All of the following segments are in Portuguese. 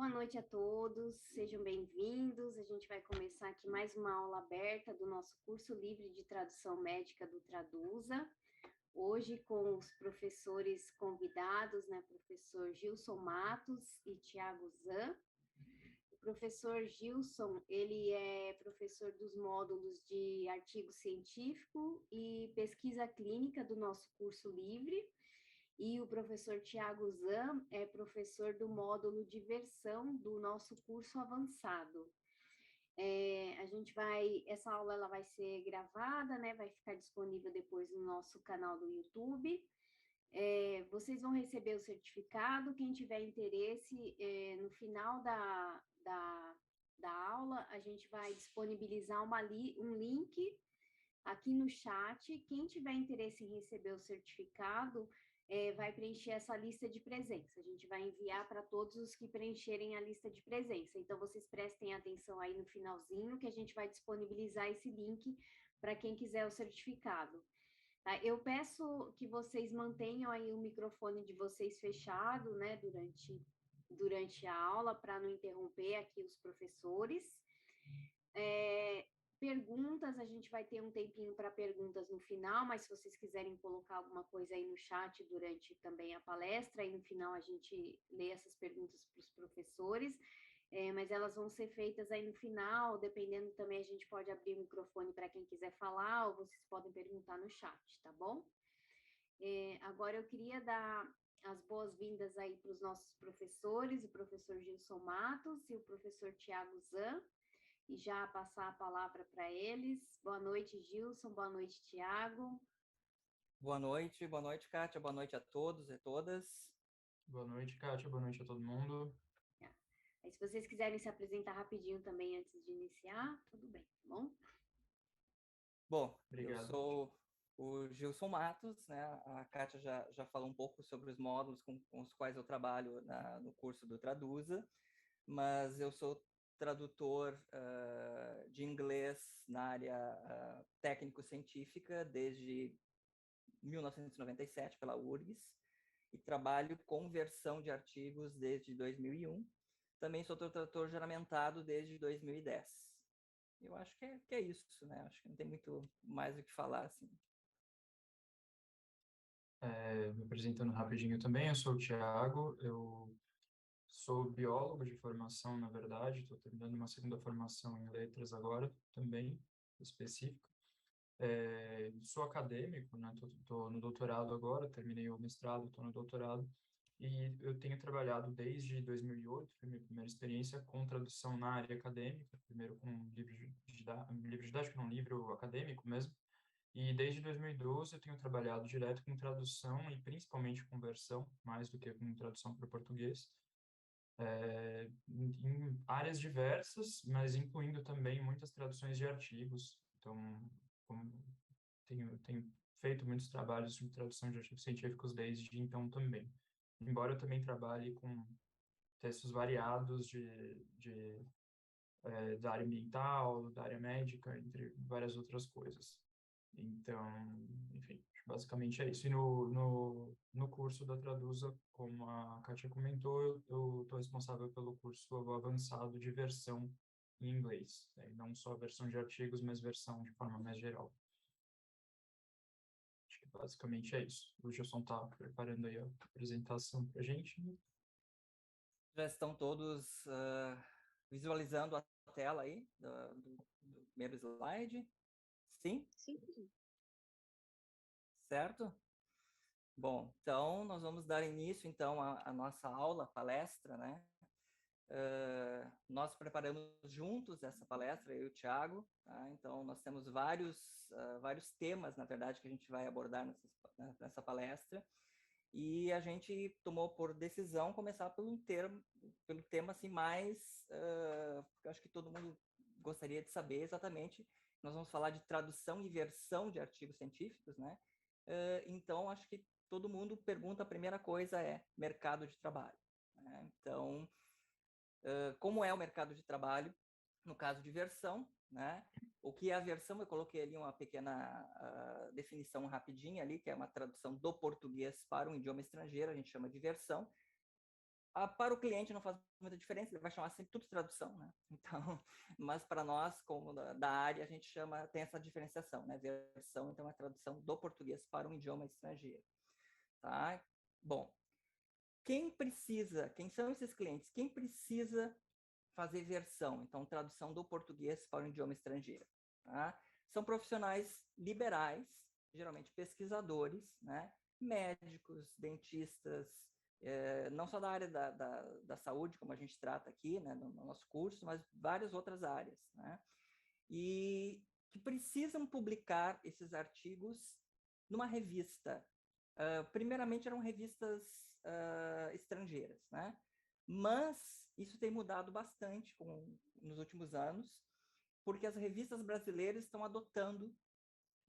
Boa noite a todos, sejam bem-vindos. A gente vai começar aqui mais uma aula aberta do nosso curso livre de tradução médica do Traduza. Hoje com os professores convidados, né, professor Gilson Matos e Tiago Zan. O professor Gilson, ele é professor dos módulos de artigo científico e pesquisa clínica do nosso curso livre. E o professor Tiago Zan é professor do módulo de versão do nosso curso avançado. Essa aula ela vai ser gravada, né? Vai ficar disponível depois no nosso canal do YouTube. Vocês vão receber o certificado. Quem tiver interesse, no final da aula, a gente vai disponibilizar um link aqui no chat. Quem tiver interesse em receber o certificado, vai preencher essa lista de presença. A gente vai enviar para todos os que preencherem a lista de presença. Então, vocês prestem atenção aí no finalzinho, que a gente vai disponibilizar esse link para quem quiser o certificado. Tá? Eu peço que vocês mantenham aí o microfone de vocês fechado, né, durante a aula, para não interromper aqui os professores. Perguntas, a gente vai ter um tempinho para perguntas no final, mas se vocês quiserem colocar alguma coisa aí no chat durante também a palestra, aí no final a gente lê essas perguntas para os professores, mas elas vão ser feitas aí no final, dependendo também a gente pode abrir o microfone para quem quiser falar, ou vocês podem perguntar no chat, tá bom? Agora eu queria dar as boas-vindas aí para os nossos professores, o professor Gilson Matos e o professor Tiago Zan, e já passar a palavra para eles. Boa noite, Gilson. Boa noite, Tiago. Boa noite, Kátia. Boa noite a todos e todas. Boa noite, Kátia. Boa noite a todo mundo. Aí, se vocês quiserem se apresentar rapidinho também antes de iniciar, tudo bem, tá bom? Bom, Obrigado. Eu sou o Gilson Matos, né? A Kátia já falou um pouco sobre os módulos com os quais eu trabalho no curso do Traduza, mas eu sou tradutor de inglês na área técnico-científica desde 1997 pela URGS e trabalho com versão de artigos desde 2001. Também sou tradutor juramentado desde 2010. Eu acho que é isso, né? Acho que não tem muito mais o que falar, assim. Me apresentando rapidinho também, eu sou o Tiago, eu sou biólogo de formação, na verdade, estou terminando uma segunda formação em letras agora, também, específica. Sou acadêmico, né? Tô no doutorado agora, terminei o mestrado, estou no doutorado, e eu tenho trabalhado desde 2008, foi minha primeira experiência com tradução na área acadêmica, primeiro com um livro didático, não, um livro acadêmico mesmo, e desde 2012 eu tenho trabalhado direto com tradução e principalmente conversão, mais do que com tradução para o português, em áreas diversas, mas incluindo também muitas traduções de artigos. Então, como tenho feito muitos trabalhos de tradução de artigos científicos desde então também. Embora eu também trabalhe com textos variados da área ambiental, da área médica, entre várias outras coisas. Então, enfim, basicamente é isso. E no curso da Traduza, como a Kátia comentou, eu estou responsável pelo curso avançado de versão em inglês, né? Não só versão de artigos, mas versão de forma mais geral. Acho que basicamente é isso. O Gilson está preparando aí a apresentação para a gente. Já estão todos visualizando a tela aí do primeiro slide? Sim? Sim. Certo? Bom, então nós vamos dar início então à nossa aula, palestra, né? Nós preparamos juntos essa palestra, eu e o Tiago, tá? Então nós temos vários temas, na verdade, que a gente vai abordar nessa palestra, e a gente tomou por decisão começar pelo tema assim mais, porque eu acho que todo mundo gostaria de saber exatamente. Nós vamos falar de tradução e versão de artigos científicos, né? Então acho que todo mundo pergunta, a primeira coisa é mercado de trabalho, né? Então, como é o mercado de trabalho no caso de versão, né? O que é a versão? Eu coloquei ali uma pequena definição rapidinha ali, que é uma tradução do português para um idioma estrangeiro, a gente chama de versão. Para o cliente não faz muita diferença, ele vai chamar sempre tudo de tradução, né? Então, mas para nós, como da área, a gente tem essa diferenciação, né? Versão, então, é a tradução do português para um idioma estrangeiro, tá? Bom, quem são esses clientes? Quem precisa fazer versão, então, tradução do português para um idioma estrangeiro, tá? São profissionais liberais, geralmente pesquisadores, né? Médicos, dentistas, não só da área da saúde, como a gente trata aqui, né, no nosso curso, mas várias outras áreas, né? E que precisam publicar esses artigos numa revista. Primeiramente, eram revistas estrangeiras, né? Mas isso tem mudado bastante nos últimos anos, porque as revistas brasileiras estão adotando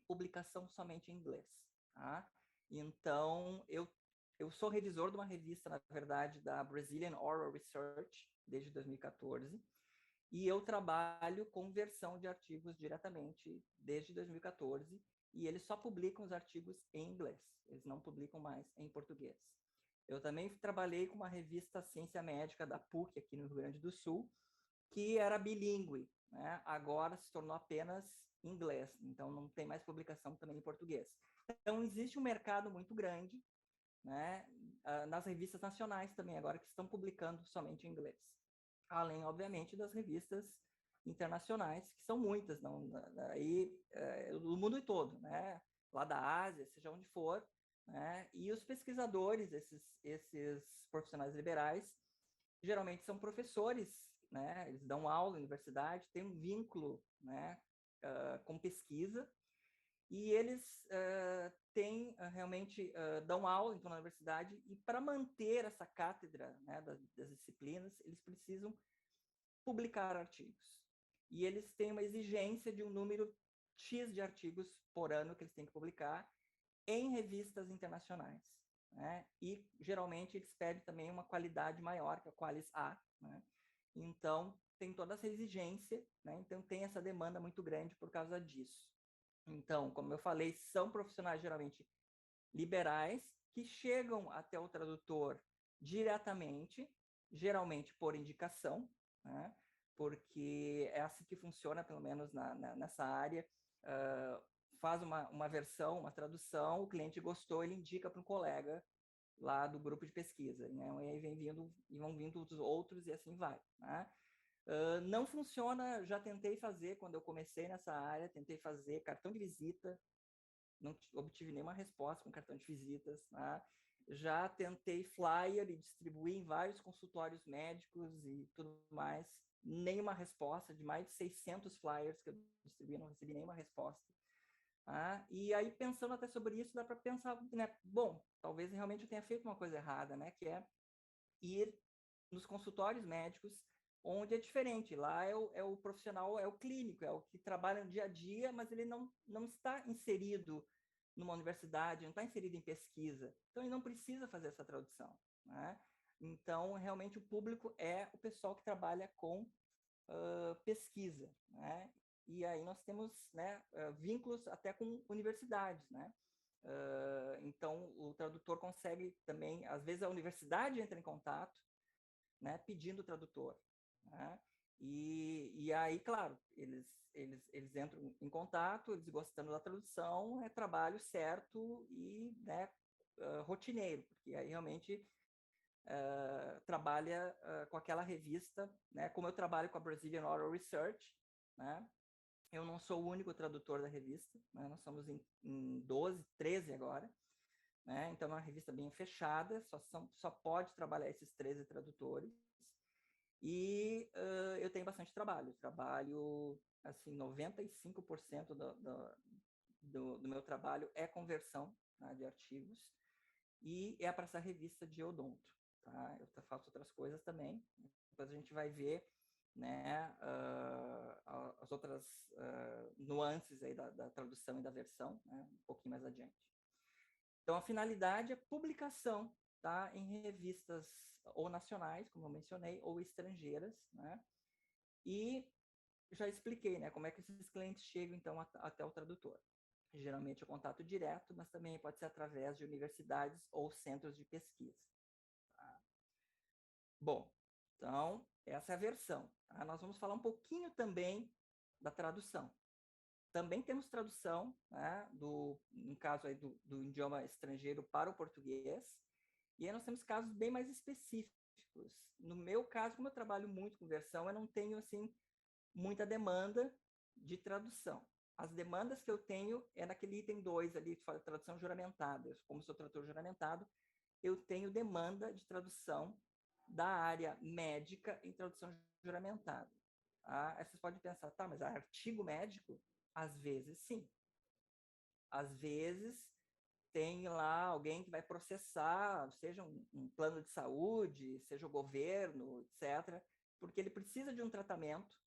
publicação somente em inglês, tá? Então, eu sou revisor de uma revista, na verdade, da Brazilian Oral Research, desde 2014, e eu trabalho com versão de artigos diretamente desde 2014, e eles só publicam os artigos em inglês, eles não publicam mais em português. Eu também trabalhei com uma revista Ciência Médica da PUC, aqui no Rio Grande do Sul, que era bilíngue, né? Agora se tornou apenas inglês, então não tem mais publicação também em português. Então existe um mercado muito grande, né, nas revistas nacionais também, agora que estão publicando somente em inglês. Além, obviamente, das revistas internacionais, que são muitas, não, aí, do mundo todo, né? Lá da Ásia, seja onde for, né? E os pesquisadores, esses profissionais liberais, geralmente são professores, né? Eles dão aula na universidade, têm um vínculo, né, com pesquisa, e eles realmente dão aula então, na universidade, e para manter essa cátedra, né, das disciplinas, eles precisam publicar artigos. E eles têm uma exigência de um número X de artigos por ano que eles têm que publicar em revistas internacionais, né? E geralmente eles pedem também uma qualidade maior, que é a Qualis A, né? Então tem toda essa exigência, né? Então tem essa demanda muito grande por causa disso. Então, como eu falei, são profissionais geralmente liberais que chegam até o tradutor diretamente, geralmente por indicação, né? Porque é assim que funciona, pelo menos nessa área. Faz uma versão, uma tradução, o cliente gostou, ele indica para um colega lá do grupo de pesquisa, né? E aí vão vindo os outros e assim vai, né? Não funciona, já tentei fazer quando eu comecei nessa área, tentei fazer cartão de visita, não obtive nenhuma resposta com cartão de visitas, né? Já tentei flyer e distribuir em vários consultórios médicos e tudo mais, nenhuma resposta, de mais de 600 flyers que eu distribuí, não recebi nenhuma resposta. E aí, pensando até sobre isso, dá para pensar, né? Bom, talvez realmente eu tenha feito uma coisa errada, né? Que é ir nos consultórios médicos, onde é diferente. Lá é o profissional, é o clínico, é o que trabalha no dia a dia, mas ele não está inserido numa universidade, não está inserido em pesquisa. Então, ele não precisa fazer essa tradução, né? Então, realmente, o público é o pessoal que trabalha com pesquisa, né? E aí nós temos, né, vínculos até com universidades, né? Então, o tradutor consegue também, às vezes a universidade entra em contato, né, pedindo o tradutor, né? E aí, claro, eles entram em contato, eles gostando da tradução, é trabalho certo e, né, rotineiro, porque aí realmente trabalha com aquela revista, né? Como eu trabalho com a Brazilian Oral Research, né? Eu não sou o único tradutor da revista, né? Nós somos em 12, 13 agora, né? Então é uma revista bem fechada, só pode trabalhar esses 13 tradutores. E eu tenho bastante trabalho, assim, 95% do meu trabalho é conversão, tá, de artigos, e é para essa revista de odonto, tá? Eu faço outras coisas também, depois a gente vai ver, né, as outras nuances aí da tradução e da versão, né, um pouquinho mais adiante. Então, a finalidade é publicação, tá, em revistas ou nacionais, como eu mencionei, ou estrangeiras, né? E já expliquei, né, como é que esses clientes chegam, então, até o tradutor. Geralmente é contato direto, mas também pode ser através de universidades ou centros de pesquisa. Tá? Bom, então, essa é a versão. Tá? Nós vamos falar um pouquinho também da tradução. Também temos tradução, né, no caso aí do idioma estrangeiro para o português, e aí nós temos casos bem mais específicos. No meu caso, como eu trabalho muito com versão, eu não tenho, assim, muita demanda de tradução. As demandas que eu tenho é naquele item 2 ali, que fala tradução juramentada. Eu, como sou tradutor juramentado, eu tenho demanda de tradução da área médica em tradução juramentada. Ah, aí vocês podem pensar, tá, mas artigo médico? Às vezes, sim. Às vezes, tem lá alguém que vai processar, seja um plano de saúde, seja o governo, etc., porque ele precisa de um tratamento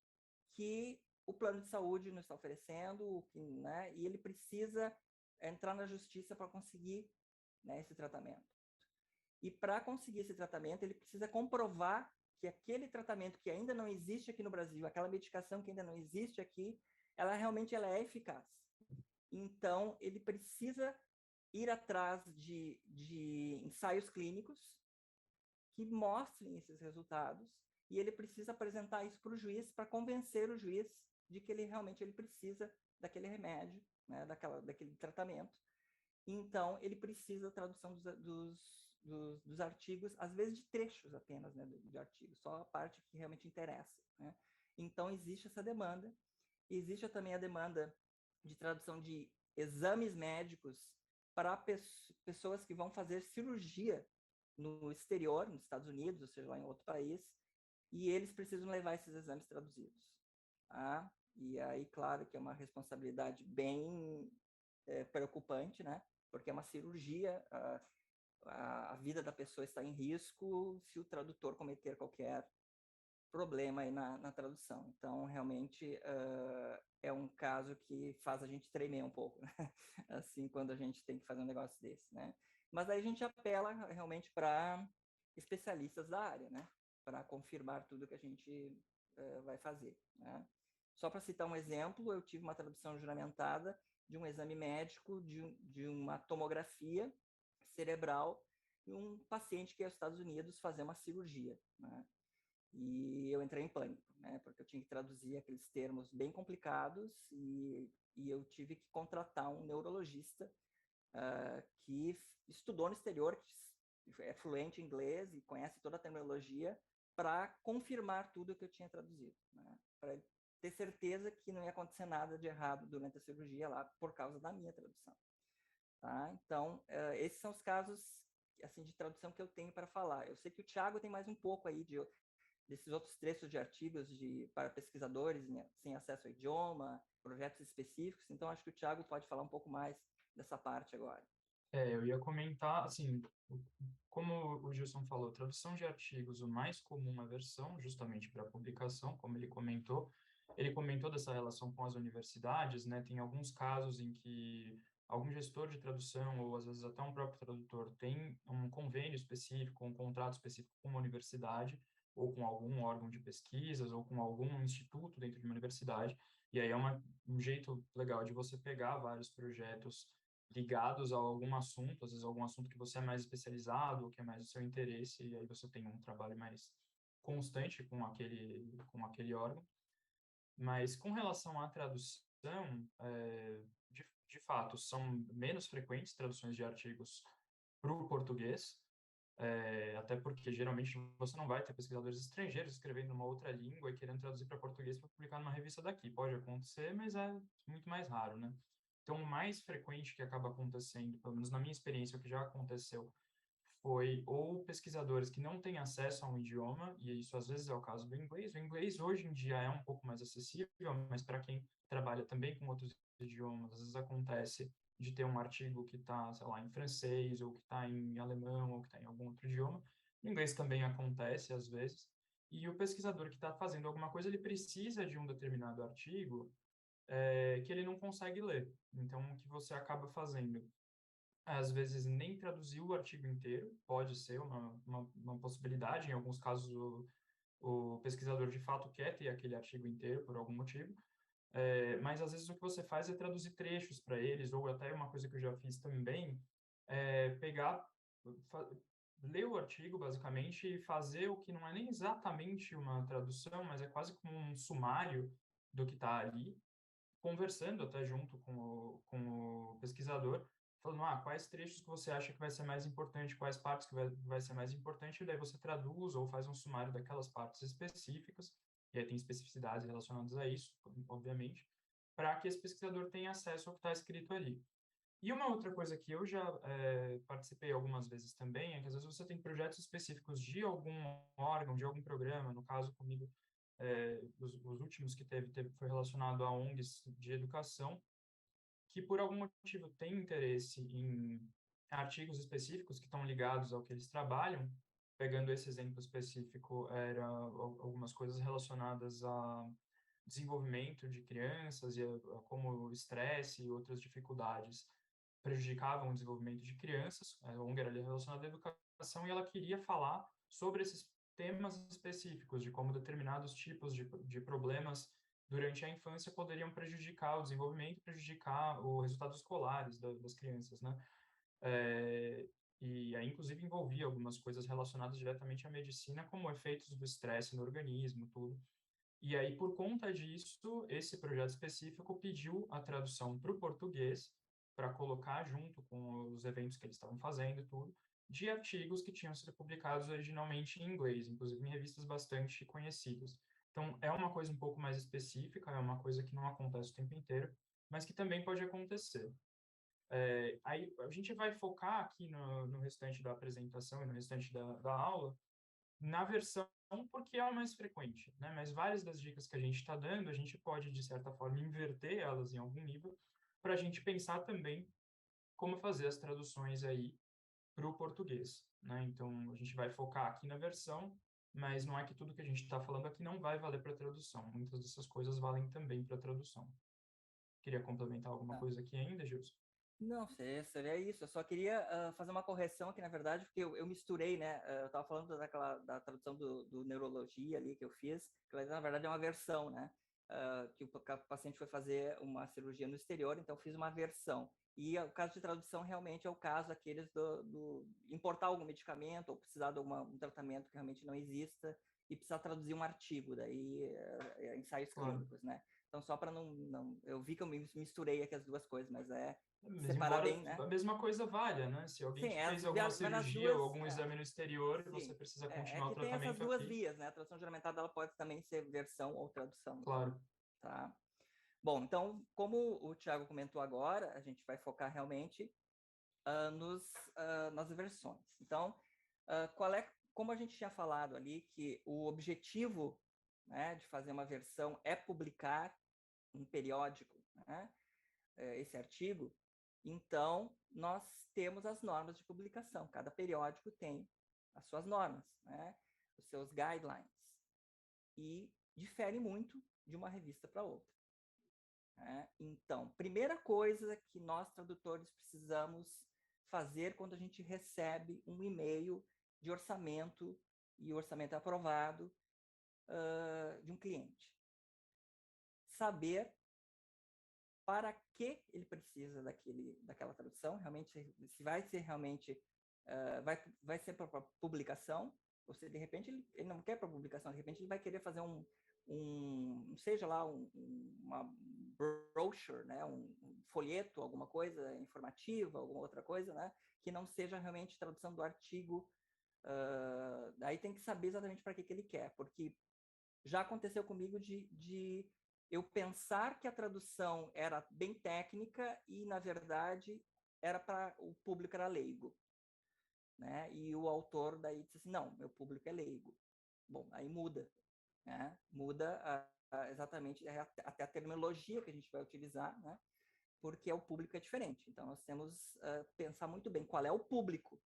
que o plano de saúde não está oferecendo, né, e ele precisa entrar na justiça para conseguir, né, esse tratamento. E para conseguir esse tratamento, ele precisa comprovar que aquele tratamento que ainda não existe aqui no Brasil, aquela medicação que ainda não existe aqui, ela realmente é eficaz. Então, ele precisa ir atrás de ensaios clínicos que mostrem esses resultados e ele precisa apresentar isso para o juiz para convencer o juiz de que ele realmente precisa daquele remédio, né, daquele tratamento. Então, ele precisa da tradução dos artigos, às vezes de trechos apenas, né, de artigos, só a parte que realmente interessa. Né? Então, existe essa demanda. Existe também a demanda de tradução de exames médicos para pessoas que vão fazer cirurgia no exterior, nos Estados Unidos, ou seja, lá em outro país, e eles precisam levar esses exames traduzidos. Tá? E aí, claro que é uma responsabilidade bem preocupante, né? Porque é uma cirurgia, a vida da pessoa está em risco se o tradutor cometer qualquer problema aí na tradução. Então, realmente, é um caso que faz a gente tremer um pouco, né? Assim, quando a gente tem que fazer um negócio desse, né? Mas aí a gente apela realmente para especialistas da área, né? Para confirmar tudo que a gente vai fazer, né? Só para citar um exemplo, eu tive uma tradução juramentada de um exame médico de uma tomografia cerebral e um paciente que ia aos Estados Unidos fazer uma cirurgia, né? E eu entrei em pânico, né? Porque eu tinha que traduzir aqueles termos bem complicados e eu tive que contratar um neurologista que estudou no exterior, que é fluente em inglês e conhece toda a terminologia, para confirmar tudo que eu tinha traduzido, né? Para ter certeza que não ia acontecer nada de errado durante a cirurgia lá por causa da minha tradução. Tá? Então, esses são os casos assim de tradução que eu tenho para falar. Eu sei que o Thiago tem mais um pouco aí desses outros trechos de artigos para pesquisadores sem acesso ao idioma, projetos específicos. Então, acho que o Thiago pode falar um pouco mais dessa parte agora. Eu ia comentar, assim, como o Gilson falou, tradução de artigos, o mais comum é versão, justamente para publicação, como ele comentou dessa relação com as universidades, né, tem alguns casos em que algum gestor de tradução, ou às vezes até um próprio tradutor, tem um convênio específico, um contrato específico com uma universidade, ou com algum órgão de pesquisas, ou com algum instituto dentro de uma universidade, e aí é um jeito legal de você pegar vários projetos ligados a algum assunto, às vezes algum assunto que você é mais especializado, ou que é mais do seu interesse, e aí você tem um trabalho mais constante com aquele órgão. Mas com relação à tradução, de fato, são menos frequentes traduções de artigos para o português, até porque geralmente você não vai ter pesquisadores estrangeiros escrevendo numa outra língua e querendo traduzir para português para publicar numa revista daqui. Pode acontecer, mas é muito mais raro, né? Então, o mais frequente que acaba acontecendo, pelo menos na minha experiência, o que já aconteceu, foi ou pesquisadores que não têm acesso a um idioma, e isso às vezes é o caso do inglês. O inglês hoje em dia é um pouco mais acessível, mas para quem trabalha também com outros idiomas, às vezes acontece de ter um artigo que está, sei lá, em francês, ou que está em alemão, ou que está em algum outro idioma. O inglês também acontece às vezes. E o pesquisador que está fazendo alguma coisa, ele precisa de um determinado artigo que ele não consegue ler. Então, o que você acaba fazendo? Às vezes, nem traduzir o artigo inteiro, pode ser uma possibilidade. Em alguns casos, o pesquisador de fato quer ter aquele artigo inteiro por algum motivo. Mas, às vezes, o que você faz é traduzir trechos para eles, ou até uma coisa que eu já fiz também, pegar ler o artigo, basicamente, e fazer o que não é nem exatamente uma tradução, mas é quase como um sumário do que está ali, conversando até junto com o pesquisador, falando, quais trechos que você acha que vai ser mais importante, quais partes que vai ser mais importante, e daí você traduz ou faz um sumário daquelas partes específicas, e aí tem especificidades relacionadas a isso, obviamente, para que esse pesquisador tenha acesso ao que está escrito ali. E uma outra coisa que eu já participei algumas vezes também é que às vezes você tem projetos específicos de algum órgão, de algum programa, no caso comigo, os últimos que foi relacionado a ONGs de educação, que por algum motivo têm interesse em artigos específicos que estão ligados ao que eles trabalham. Pegando esse exemplo específico, era algumas coisas relacionadas a desenvolvimento de crianças e a como o estresse e outras dificuldades prejudicavam o desenvolvimento de crianças. A ONG era relacionada à educação e ela queria falar sobre esses temas específicos, de como determinados tipos de problemas durante a infância poderiam prejudicar o desenvolvimento, prejudicar os resultados escolares das crianças, né? E aí, inclusive, envolvia algumas coisas relacionadas diretamente à medicina, como efeitos do estresse no organismo, tudo. E aí, por conta disso, esse projeto específico pediu a tradução para o português, para colocar junto com os eventos que eles estavam fazendo e tudo, de artigos que tinham sido publicados originalmente em inglês, inclusive em revistas bastante conhecidas. Então, é uma coisa um pouco mais específica, é uma coisa que não acontece o tempo inteiro, mas que também pode acontecer. Aí, a gente vai focar aqui no restante da apresentação e no restante da aula, na versão porque é a mais frequente, né? Mas várias das dicas que a gente está dando, a gente pode, de certa forma, inverter elas em algum nível, para a gente pensar também como fazer as traduções aí para o português, né? Então, a gente vai focar aqui na versão, mas não é que tudo que a gente está falando aqui não vai valer para tradução. Muitas dessas coisas valem também para tradução. Queria complementar alguma Tá. coisa aqui ainda, Gilson? Não, seria isso. Eu só queria fazer uma correção aqui, na verdade, porque eu misturei, né? Eu estava falando da tradução do neurologia ali que eu fiz, que na verdade é uma versão, né? Que o paciente foi fazer uma cirurgia no exterior, então eu fiz uma versão. E o caso de tradução realmente é o caso aqueles do importar algum medicamento ou precisar de um tratamento que realmente não exista e precisar traduzir um artigo, daí ensaios Claro. clínicos, né? Então, só para não... Eu vi que eu misturei aqui as duas coisas, mas Mas separar embora bem, né? a mesma coisa valha, né? Se alguém Sim, te fez alguma mas nas cirurgia ou duas, algum exame no exterior e sim, você precisa é continuar o que tem essas tratamento duas aqui, vias, né? A tradução juramentada ela pode também ser versão ou tradução, claro. tá? Bom, então, como o Thiago comentou agora, a gente vai focar realmente nas versões. Então, como a gente tinha falado ali, que o objetivo, né, de fazer uma versão é publicar um periódico, né, esse artigo, então nós temos as normas de publicação. Cada periódico tem as suas normas, né, os seus guidelines, e difere muito de uma revista para outra. Né? Então, primeira coisa que nós tradutores precisamos fazer quando a gente recebe um e-mail de orçamento e o orçamento é aprovado de um cliente. Saber para que ele precisa daquela tradução, realmente, se vai ser realmente, vai ser para publicação, ou se de repente ele não quer para publicação, de repente ele vai querer fazer seja lá uma brochure, né, um folheto, alguma coisa informativa, alguma outra coisa, né, que não seja realmente tradução do artigo. Aí tem que saber exatamente para que ele quer, porque já aconteceu comigo de eu pensar que a tradução era bem técnica e, na verdade, era para o público era leigo. Né? E o autor daí disse assim, não, meu público é leigo. Bom, aí muda. Né? Muda exatamente até a terminologia que a gente vai utilizar, né? Porque o público é diferente. Então, nós temos pensar muito bem qual é o público.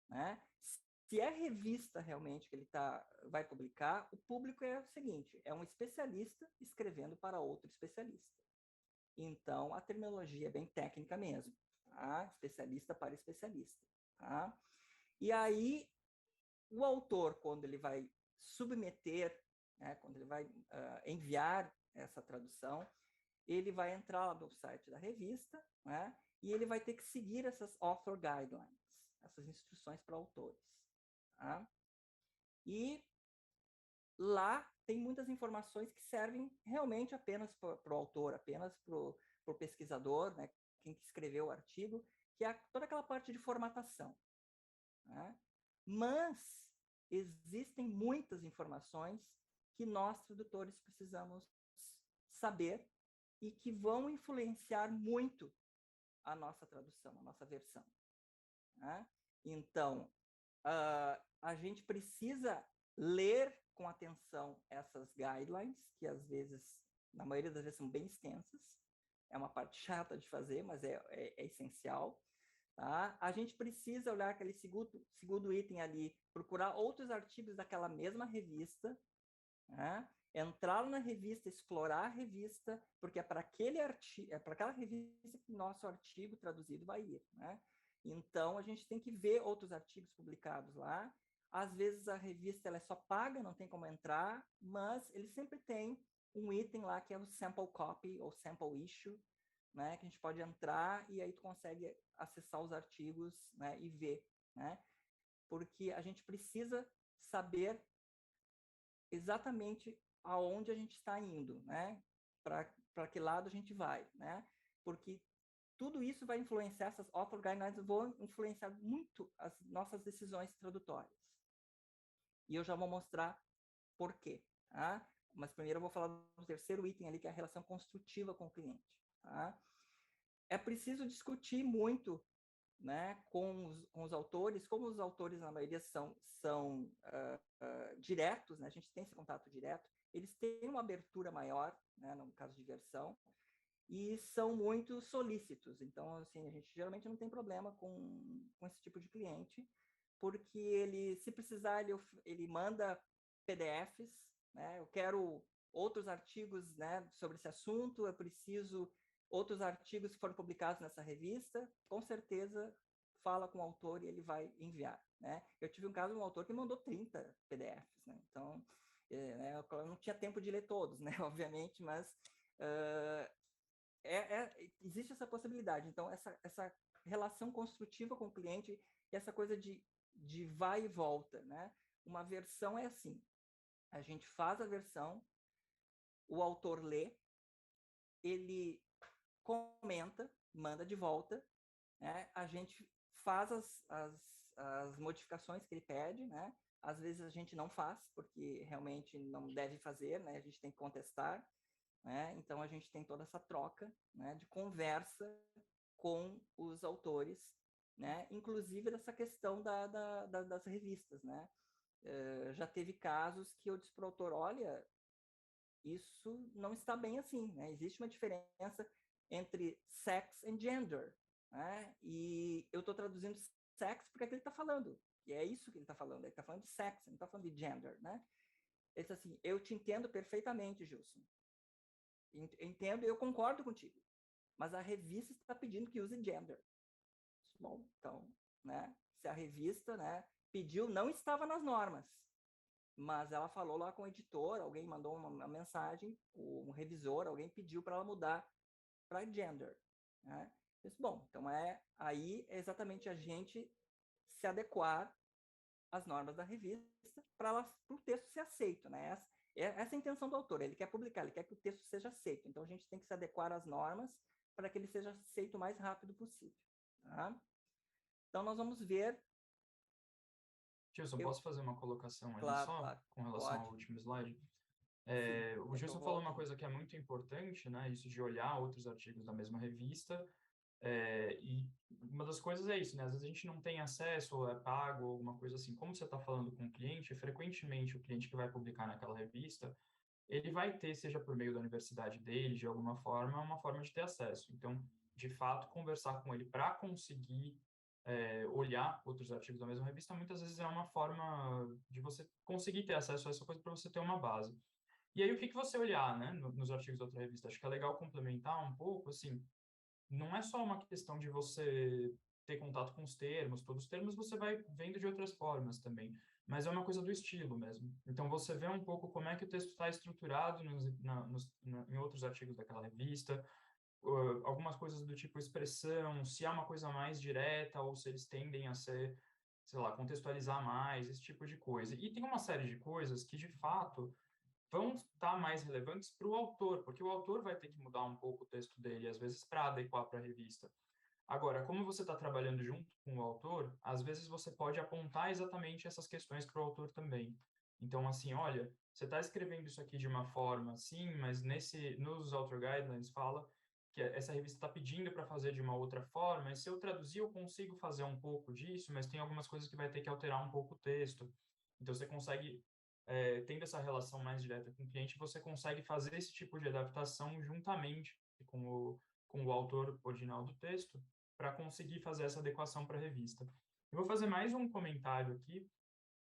Né? Se é revista realmente que ele vai publicar, o público é o seguinte, é um especialista escrevendo para outro especialista. Então, a terminologia é bem técnica mesmo, tá? Especialista para especialista. Tá? E aí, o autor, quando ele vai submeter, né, quando ele vai enviar essa tradução, ele vai entrar no site da revista, né, e ele vai ter que seguir essas author guidelines, essas instruções para autores. Tá? E lá tem muitas informações que servem realmente apenas para o autor, apenas para o pesquisador, né, quem que escreveu o artigo, que é toda aquela parte de formatação. Né? Mas existem muitas informações que nós, tradutores, precisamos saber e que vão influenciar muito a nossa tradução, a nossa versão. Né? Então, a gente precisa ler com atenção essas guidelines, que às vezes, na maioria das vezes, são bem extensas. É uma parte chata de fazer, mas é essencial. Tá? A gente precisa olhar aquele segundo item ali, procurar outros artigos daquela mesma revista, né? Entrar na revista, explorar a revista, porque é para aquela revista que nosso artigo traduzido vai ir. Né? Então, a gente tem que ver outros artigos publicados lá. Às vezes a revista ela é só paga, não tem como entrar, mas ele sempre tem um item lá que é o sample copy ou sample issue, né, que a gente pode entrar e aí tu consegue acessar os artigos, né, e ver, né, porque a gente precisa saber exatamente aonde a gente está indo, né, para que lado a gente vai, né, porque tudo isso vai influenciar, essas author guidelines vão influenciar muito as nossas decisões tradutórias. E eu já vou mostrar por quê, tá? Mas primeiro eu vou falar do terceiro item ali, que é a relação construtiva com o cliente, tá? É preciso discutir muito, né, com os autores, como os autores, na maioria, são diretos, né, a gente tem esse contato direto, eles têm uma abertura maior, né, no caso de versão, e são muito solícitos. Então, assim, a gente geralmente não tem problema com esse tipo de cliente, porque ele, se precisar, ele manda PDFs, né? Eu quero outros artigos, né, sobre esse assunto, eu preciso outros artigos que foram publicados nessa revista, com certeza fala com o autor e ele vai enviar. Né? Eu tive um caso de um autor que mandou 30 PDFs, né? Então, eu não tinha tempo de ler todos, né, obviamente, mas existe essa possibilidade. Então, essa relação construtiva com o cliente e essa coisa de vai e volta, né? Uma versão é assim, a gente faz a versão, o autor lê, ele comenta, manda de volta, né? A gente faz as modificações que ele pede, né? Às vezes a gente não faz, porque realmente não deve fazer, né? A gente tem que contestar, né? Então, a gente tem toda essa troca, né, de conversa com os autores, né? Inclusive dessa questão das revistas. Né? Já teve casos que eu disse para o autor, olha, isso não está bem assim. Né? Existe uma diferença entre sex and gender. Né? E eu estou traduzindo sex porque é que ele está falando. E é isso que ele está falando. Ele está falando de sex, ele não está falando de gender. Né? Ele disse assim, eu te entendo perfeitamente, Gilson. Entendo, eu concordo contigo. Mas a revista está pedindo que use gender. Bom, então, né, se a revista, né, pediu, não estava nas normas, mas ela falou lá com o editor, alguém mandou uma mensagem, um revisor, alguém pediu para ela mudar para gender. Né? Disse, bom, então aí é exatamente a gente se adequar às normas da revista para o texto ser aceito. Né? Essa é a intenção do autor, ele quer publicar, ele quer que o texto seja aceito. Então, a gente tem que se adequar às normas para que ele seja aceito o mais rápido possível. Tá? Então, nós vamos ver... Gilson, posso fazer uma colocação ali Claro, só, claro. com relação Pode. ao último slide? Sim, O Gilson falou uma coisa que é muito importante, né? Isso de olhar outros artigos da mesma revista. E uma das coisas é isso, né? Às vezes a gente não tem acesso, ou é pago, ou alguma coisa assim. Como você está falando com o cliente, frequentemente o cliente que vai publicar naquela revista, ele vai ter, seja por meio da universidade dele, de alguma forma, uma forma de ter acesso. Então, de fato, conversar com ele para conseguir olhar outros artigos da mesma revista, muitas vezes é uma forma de você conseguir ter acesso a essa coisa para você ter uma base. E aí, o que você olhar, né, nos artigos da outra revista? Acho que é legal complementar um pouco, assim, não é só uma questão de você ter contato com os termos, todos os termos você vai vendo de outras formas também, mas é uma coisa do estilo mesmo. Então, você vê um pouco como é que o texto está estruturado em outros artigos daquela revista, algumas coisas do tipo expressão, se é uma coisa mais direta ou se eles tendem a ser sei lá, contextualizar mais, esse tipo de coisa. E tem uma série de coisas que, de fato, vão estar mais relevantes para o autor, porque o autor vai ter que mudar um pouco o texto dele, às vezes, para adequar para a revista. Agora, como você está trabalhando junto com o autor, às vezes você pode apontar exatamente essas questões para o autor também. Então, assim, olha, você está escrevendo isso aqui de uma forma assim, mas nos Author Guidelines fala que essa revista está pedindo para fazer de uma outra forma, e se eu traduzir eu consigo fazer um pouco disso, mas tem algumas coisas que vai ter que alterar um pouco o texto. Então, você consegue, tendo essa relação mais direta com o cliente, você consegue fazer esse tipo de adaptação juntamente com o autor original do texto, para conseguir fazer essa adequação para a revista. Eu vou fazer mais um comentário aqui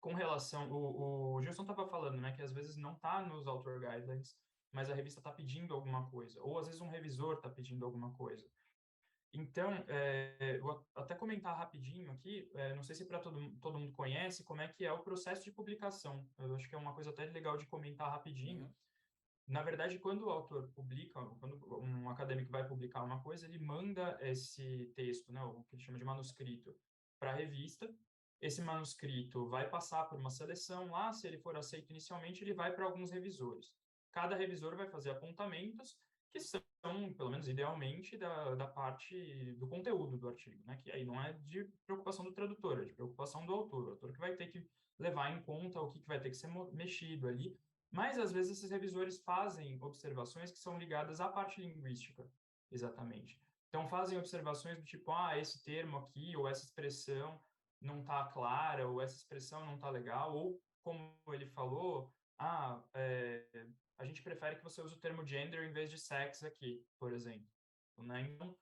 com relação, o Gilson estava falando, né, que às vezes não está nos Author Guidelines, mas a revista está pedindo alguma coisa, ou às vezes um revisor está pedindo alguma coisa. Então, vou até comentar rapidinho aqui, não sei se para todo mundo conhece como é que é o processo de publicação. Eu acho que é uma coisa até legal de comentar rapidinho. Uhum. Na verdade, quando o autor publica, quando um acadêmico vai publicar uma coisa, ele manda esse texto, né, o que ele chama de manuscrito, para a revista. Esse manuscrito vai passar por uma seleção lá, se ele for aceito inicialmente, ele vai para alguns revisores. Cada revisor vai fazer apontamentos que são, pelo menos idealmente, da parte do conteúdo do artigo, né, que aí não é de preocupação do tradutor, é de preocupação do autor. O autor que vai ter que levar em conta o que vai ter que ser mexido ali, mas, às vezes, esses revisores fazem observações que são ligadas à parte linguística, exatamente. Então, fazem observações do tipo, esse termo aqui, ou essa expressão não está clara, ou essa expressão não está legal, ou, como ele falou, a gente prefere que você use o termo gender em vez de sex aqui, por exemplo. Né? Então,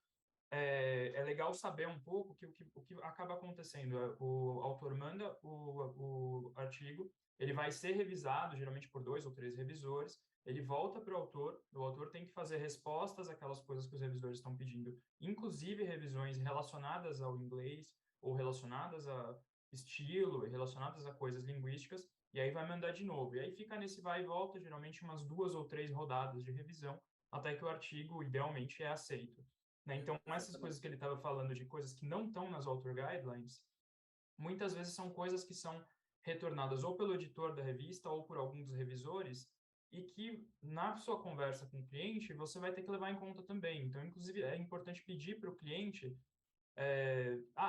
é legal saber um pouco o que acaba acontecendo. O autor manda o artigo, ele vai ser revisado, geralmente por 2 ou 3 revisores, ele volta para o autor tem que fazer respostas àquelas coisas que os revisores estão pedindo, inclusive revisões relacionadas ao inglês, ou relacionadas a estilo, relacionadas a coisas linguísticas, e aí vai mandar de novo. E aí fica nesse vai e volta, geralmente umas 2 ou 3 rodadas de revisão, até que o artigo, idealmente, é aceito. Né? Então, essas coisas que ele estava falando de coisas que não estão nas Author Guidelines, muitas vezes são coisas que são retornadas ou pelo editor da revista ou por algum dos revisores e que, na sua conversa com o cliente, você vai ter que levar em conta também. Então, inclusive, é importante pedir para o cliente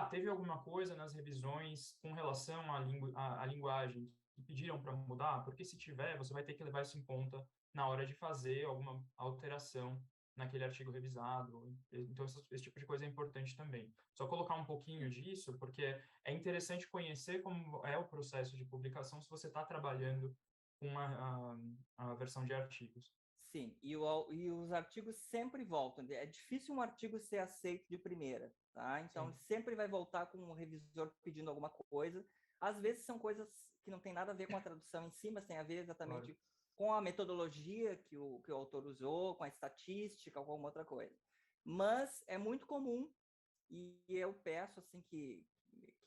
teve alguma coisa nas revisões com relação à linguagem que pediram para mudar? Porque se tiver, você vai ter que levar isso em conta na hora de fazer alguma alteração naquele artigo revisado. Então, esse tipo de coisa é importante também. Só colocar um pouquinho disso, porque é interessante conhecer como é o processo de publicação se você está trabalhando com a versão de artigos. Sim, e os artigos sempre voltam. É difícil um artigo ser aceito de primeira, tá? Então, Sim. sempre vai voltar com um revisor pedindo alguma coisa. Às vezes são coisas que não tem nada a ver com a tradução em si, mas tem a ver exatamente Claro. com a metodologia que o autor usou, com a estatística ou com alguma outra coisa. Mas é muito comum, e eu peço assim que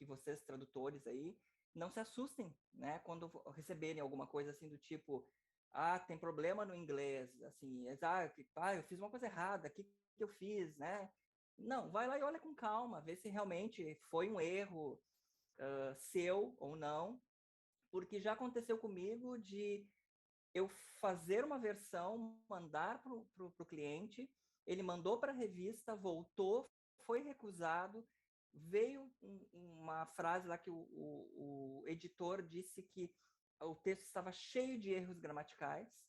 vocês, tradutores aí, não se assustem, né? Quando receberem alguma coisa assim do tipo tem problema no inglês, assim, eu fiz uma coisa errada, o que eu fiz, né? Não, vai lá e olha com calma, vê se realmente foi um erro seu ou não, porque já aconteceu comigo de eu fazer uma versão, mandar para o cliente, ele mandou para a revista, voltou, foi recusado, veio uma frase lá que o editor disse que o texto estava cheio de erros gramaticais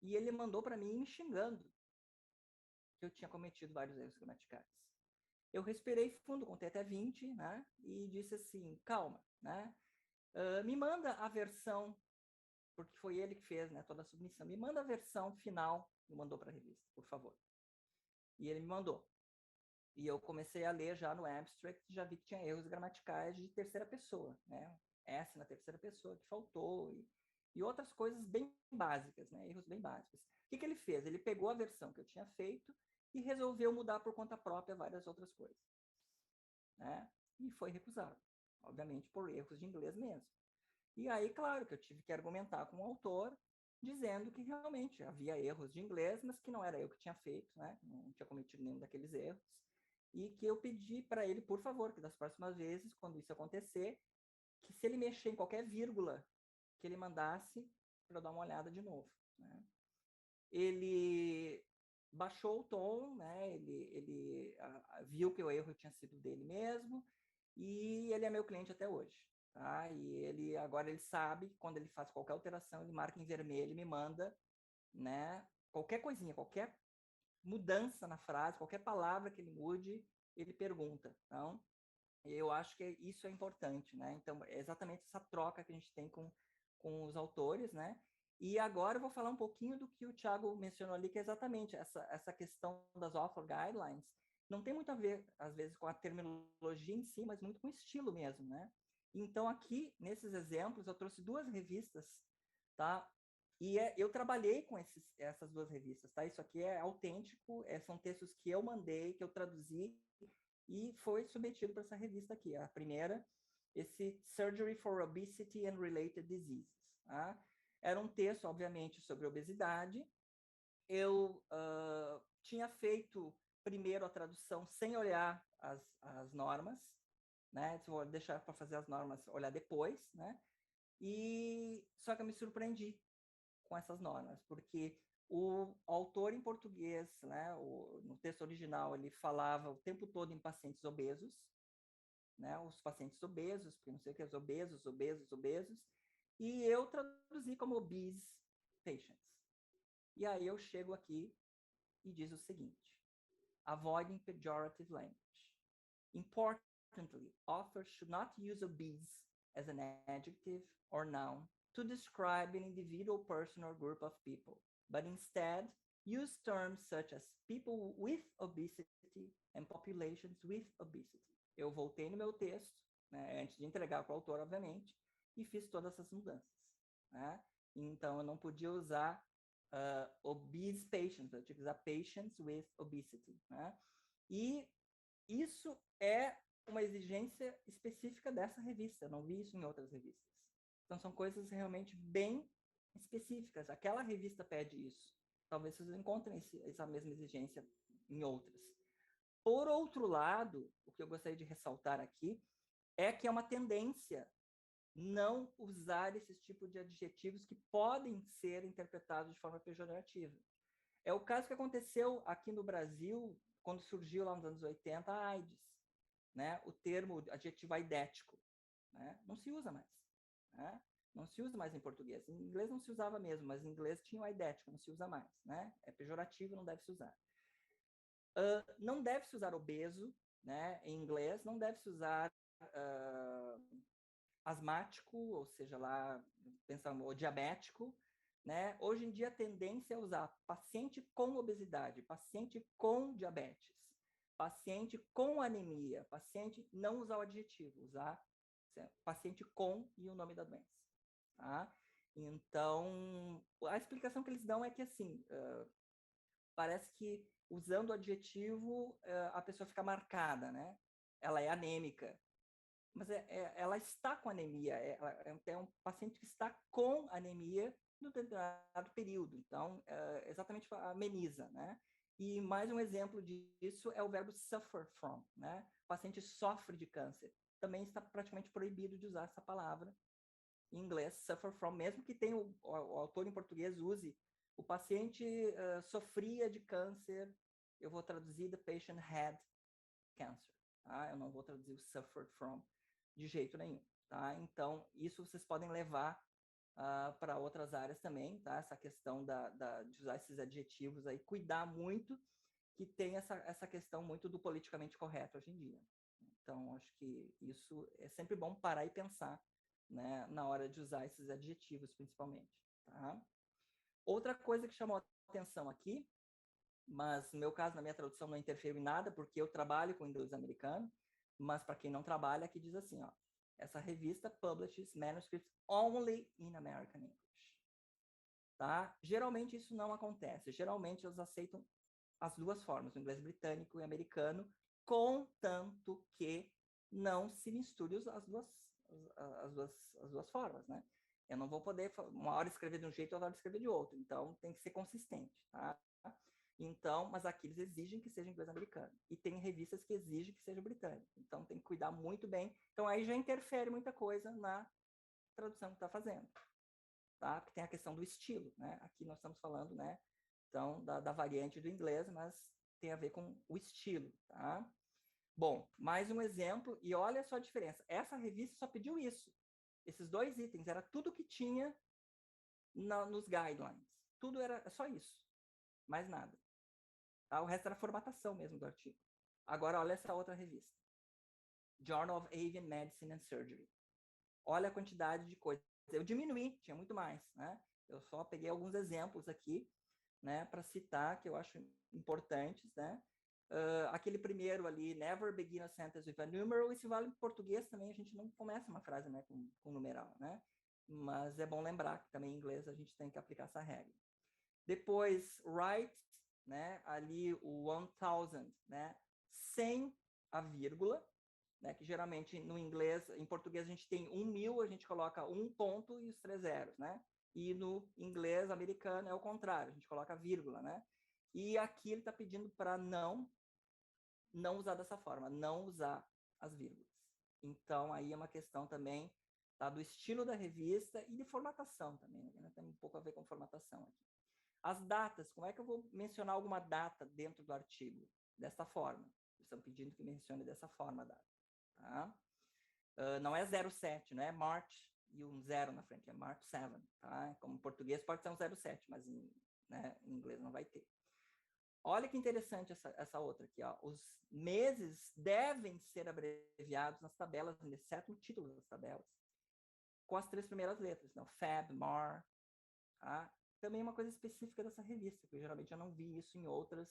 e ele mandou para mim me xingando que eu tinha cometido vários erros gramaticais. Eu respirei fundo, contei até 20, né? E disse assim, calma, né? Me manda a versão, porque foi ele que fez, né, toda a submissão. Me manda a versão final, me mandou para a revista, por favor. E ele me mandou. E eu comecei a ler já no abstract, já vi que tinha erros gramaticais de terceira pessoa, né? S na terceira pessoa que faltou e outras coisas bem básicas, né? Erros bem básicos. O que ele fez? Ele pegou a versão que eu tinha feito e resolveu mudar por conta própria várias outras coisas, né? E foi recusado, obviamente por erros de inglês mesmo. E aí, claro, que eu tive que argumentar com o autor, dizendo que realmente havia erros de inglês, mas que não era eu que tinha feito, né? Não tinha cometido nenhum daqueles erros. E que eu pedi para ele, por favor, que das próximas vezes, quando isso acontecer, que se ele mexer em qualquer vírgula, que ele mandasse para eu dar uma olhada de novo, né? Ele baixou o tom, né? Ele viu que o erro tinha sido dele mesmo, e ele é meu cliente até hoje, tá? E agora ele sabe que quando ele faz qualquer alteração, ele marca em vermelho e me manda, né? Qualquer coisinha, qualquer mudança na frase, qualquer palavra que ele mude, ele pergunta. Então, eu acho que isso é importante, né? Então, é exatamente essa troca que a gente tem com os autores, né? E agora eu vou falar um pouquinho do que o Thiago mencionou ali, que é exatamente essa questão das author guidelines. Não tem muito a ver, às vezes, com a terminologia em si, mas muito com o estilo mesmo, né? Então, aqui, nesses exemplos, eu trouxe 2 revistas, tá? E eu trabalhei com essas 2 revistas, tá? Isso aqui é autêntico, são textos que eu mandei, que eu traduzi, e foi submetido para essa revista aqui. A primeira, esse Surgery for Obesity and Related Diseases. Tá? Era um texto, obviamente, sobre obesidade. Eu tinha feito primeiro a tradução sem olhar as normas, né? Vou deixar para fazer as normas, olhar depois, né? Só que eu me surpreendi com essas normas, porque o autor em português, né, no texto original, ele falava o tempo todo em pacientes obesos, né, os pacientes obesos, porque não sei o que é obesos, e eu traduzi como obese patients. E aí eu chego aqui e diz o seguinte: avoiding pejorative language. Importantly, authors should not use obese as an adjective or noun to describe an individual person or group of people, but instead use terms such as people with obesity and populations with obesity. Eu voltei no meu texto, né, antes de entregar para o autor, obviamente, e fiz todas essas mudanças, né? Então, eu não podia usar obese patients, eu tinha que usar patients with obesity, né? E isso é uma exigência específica dessa revista, eu não vi isso em outras revistas. Então, são coisas realmente bem específicas. Aquela revista pede isso. Talvez vocês encontrem essa mesma exigência em outras. Por outro lado, o que eu gostaria de ressaltar aqui é que é uma tendência não usar esses tipos de adjetivos que podem ser interpretados de forma pejorativa. É o caso que aconteceu aqui no Brasil, quando surgiu lá nos anos 80 a AIDS, né? O termo adjetivo aidético, né? Não se usa mais, né? Não se usa mais em português. Em inglês não se usava mesmo, mas em inglês tinha o aidético, não se usa mais, né? É pejorativo, não deve se usar. Não deve se usar obeso, né? Em inglês, não deve se usar asmático, ou seja, lá, pensando, ou diabético, né? Hoje em dia a tendência é usar paciente com obesidade, paciente com diabetes, paciente com anemia, paciente, não usar o adjetivo, usar paciente com e o nome da doença, tá? Então, a explicação que eles dão é que, assim, parece que usando o adjetivo, a pessoa fica marcada, né? Ela é anêmica. Mas ela está com anemia, é um paciente que está com anemia no determinado período. Então, exatamente ameniza, né? E mais um exemplo disso é o verbo suffer from, né? O paciente sofre de câncer. Também está praticamente proibido de usar essa palavra em inglês, suffer from, mesmo que tenha o autor em português use o paciente sofria de câncer, eu vou traduzir the patient had cancer, tá? Eu não vou traduzir o suffered from de jeito nenhum, tá? Então, isso vocês podem levar para outras áreas também, tá? Essa questão de usar esses adjetivos aí, cuidar muito que tem essa questão muito do politicamente correto hoje em dia. Então, acho que isso é sempre bom parar e pensar, né, na hora de usar esses adjetivos, principalmente, tá? Outra coisa que chamou a atenção aqui, mas no meu caso, na minha tradução, não interferiu em nada, porque eu trabalho com inglês americano, mas para quem não trabalha, aqui diz assim, ó, essa revista publishes manuscripts only in American English. Tá? Geralmente isso não acontece, geralmente eles aceitam as duas formas, o inglês britânico e americano, contanto que não se misture as duas formas, né? Eu não vou poder, uma hora escrever de um jeito, outra hora escrever de outro, então tem que ser consistente, tá? Então, mas aqui eles exigem que seja inglês americano. E tem revistas que exigem que seja britânico. Então, tem que cuidar muito bem. Então, aí já interfere muita coisa na tradução que está fazendo. Tá? Porque tem a questão do estilo, né? Aqui nós estamos falando, né? Então, da variante do inglês, mas tem a ver com o estilo, tá? Bom, mais um exemplo, e olha só a diferença. Essa revista só pediu isso. Esses 2 itens, era tudo que tinha nos guidelines. Tudo era só isso. Mais nada. Tá? O resto era formatação mesmo do artigo. Agora, olha essa outra revista. Journal of Avian Medicine and Surgery. Olha a quantidade de coisas. Eu diminuí, tinha muito mais, né? Eu só peguei alguns exemplos aqui, né, para citar, que eu acho importantes, né? Aquele primeiro ali, never begin a sentence with a numeral, isso vale em português também, a gente não começa uma frase, né, com numeral, né? Mas é bom lembrar que também em inglês a gente tem que aplicar essa regra. Depois, write, né, ali o 1000, né, sem a vírgula, né, que geralmente no inglês, em português a gente tem 1000, a gente coloca um ponto e os 3 zeros, né? E no inglês americano é o contrário, a gente coloca vírgula, né? E aqui ele está pedindo para não usar dessa forma, não usar as vírgulas. Então, aí é uma questão também, tá, do estilo da revista e de formatação também, né? Tem um pouco a ver com formatação aqui. As datas, como é que eu vou mencionar alguma data dentro do artigo? Dessa forma. Eles estão pedindo que mencione dessa forma a data. Tá? Não é 07, não é March e um 0 na frente, é March 7. Tá? Como em português pode ser um 07, mas né, em inglês não vai ter. Olha que interessante essa outra aqui. Ó. Os meses devem ser abreviados nas tabelas, nesse 7º título das tabelas, com as 3 primeiras letras. Então, Feb, Mar. Tá? Também uma coisa específica dessa revista, que geralmente eu não vi isso em outras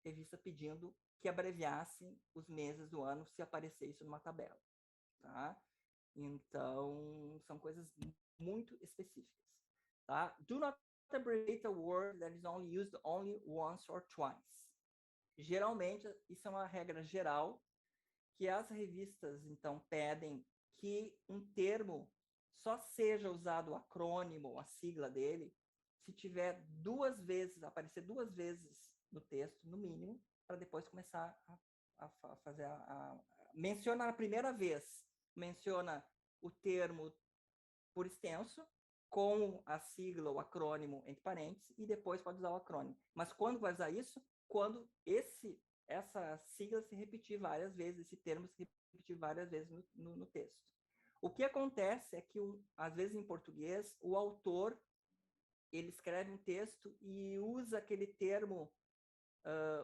revistas pedindo que abreviassem os meses do ano se aparecer isso numa tabela. Tá? Então, são coisas muito específicas. Tá? Do not abbreviate a word that is only used only once or twice. Geralmente, isso é uma regra geral, que as revistas, então, pedem que um termo só seja usado o acrônimo ou a sigla dele se tiver 2 vezes, aparecer 2 vezes no texto, no mínimo, para depois começar a fazer menciona a primeira vez, menciona o termo por extenso, com a sigla ou acrônimo entre parênteses, e depois pode usar o acrônimo. Mas quando vai usar isso? Quando essa sigla se repetir várias vezes, esse termo se repetir várias vezes no texto. O que acontece é que, às vezes, em português, o autor ele escreve um texto e usa aquele termo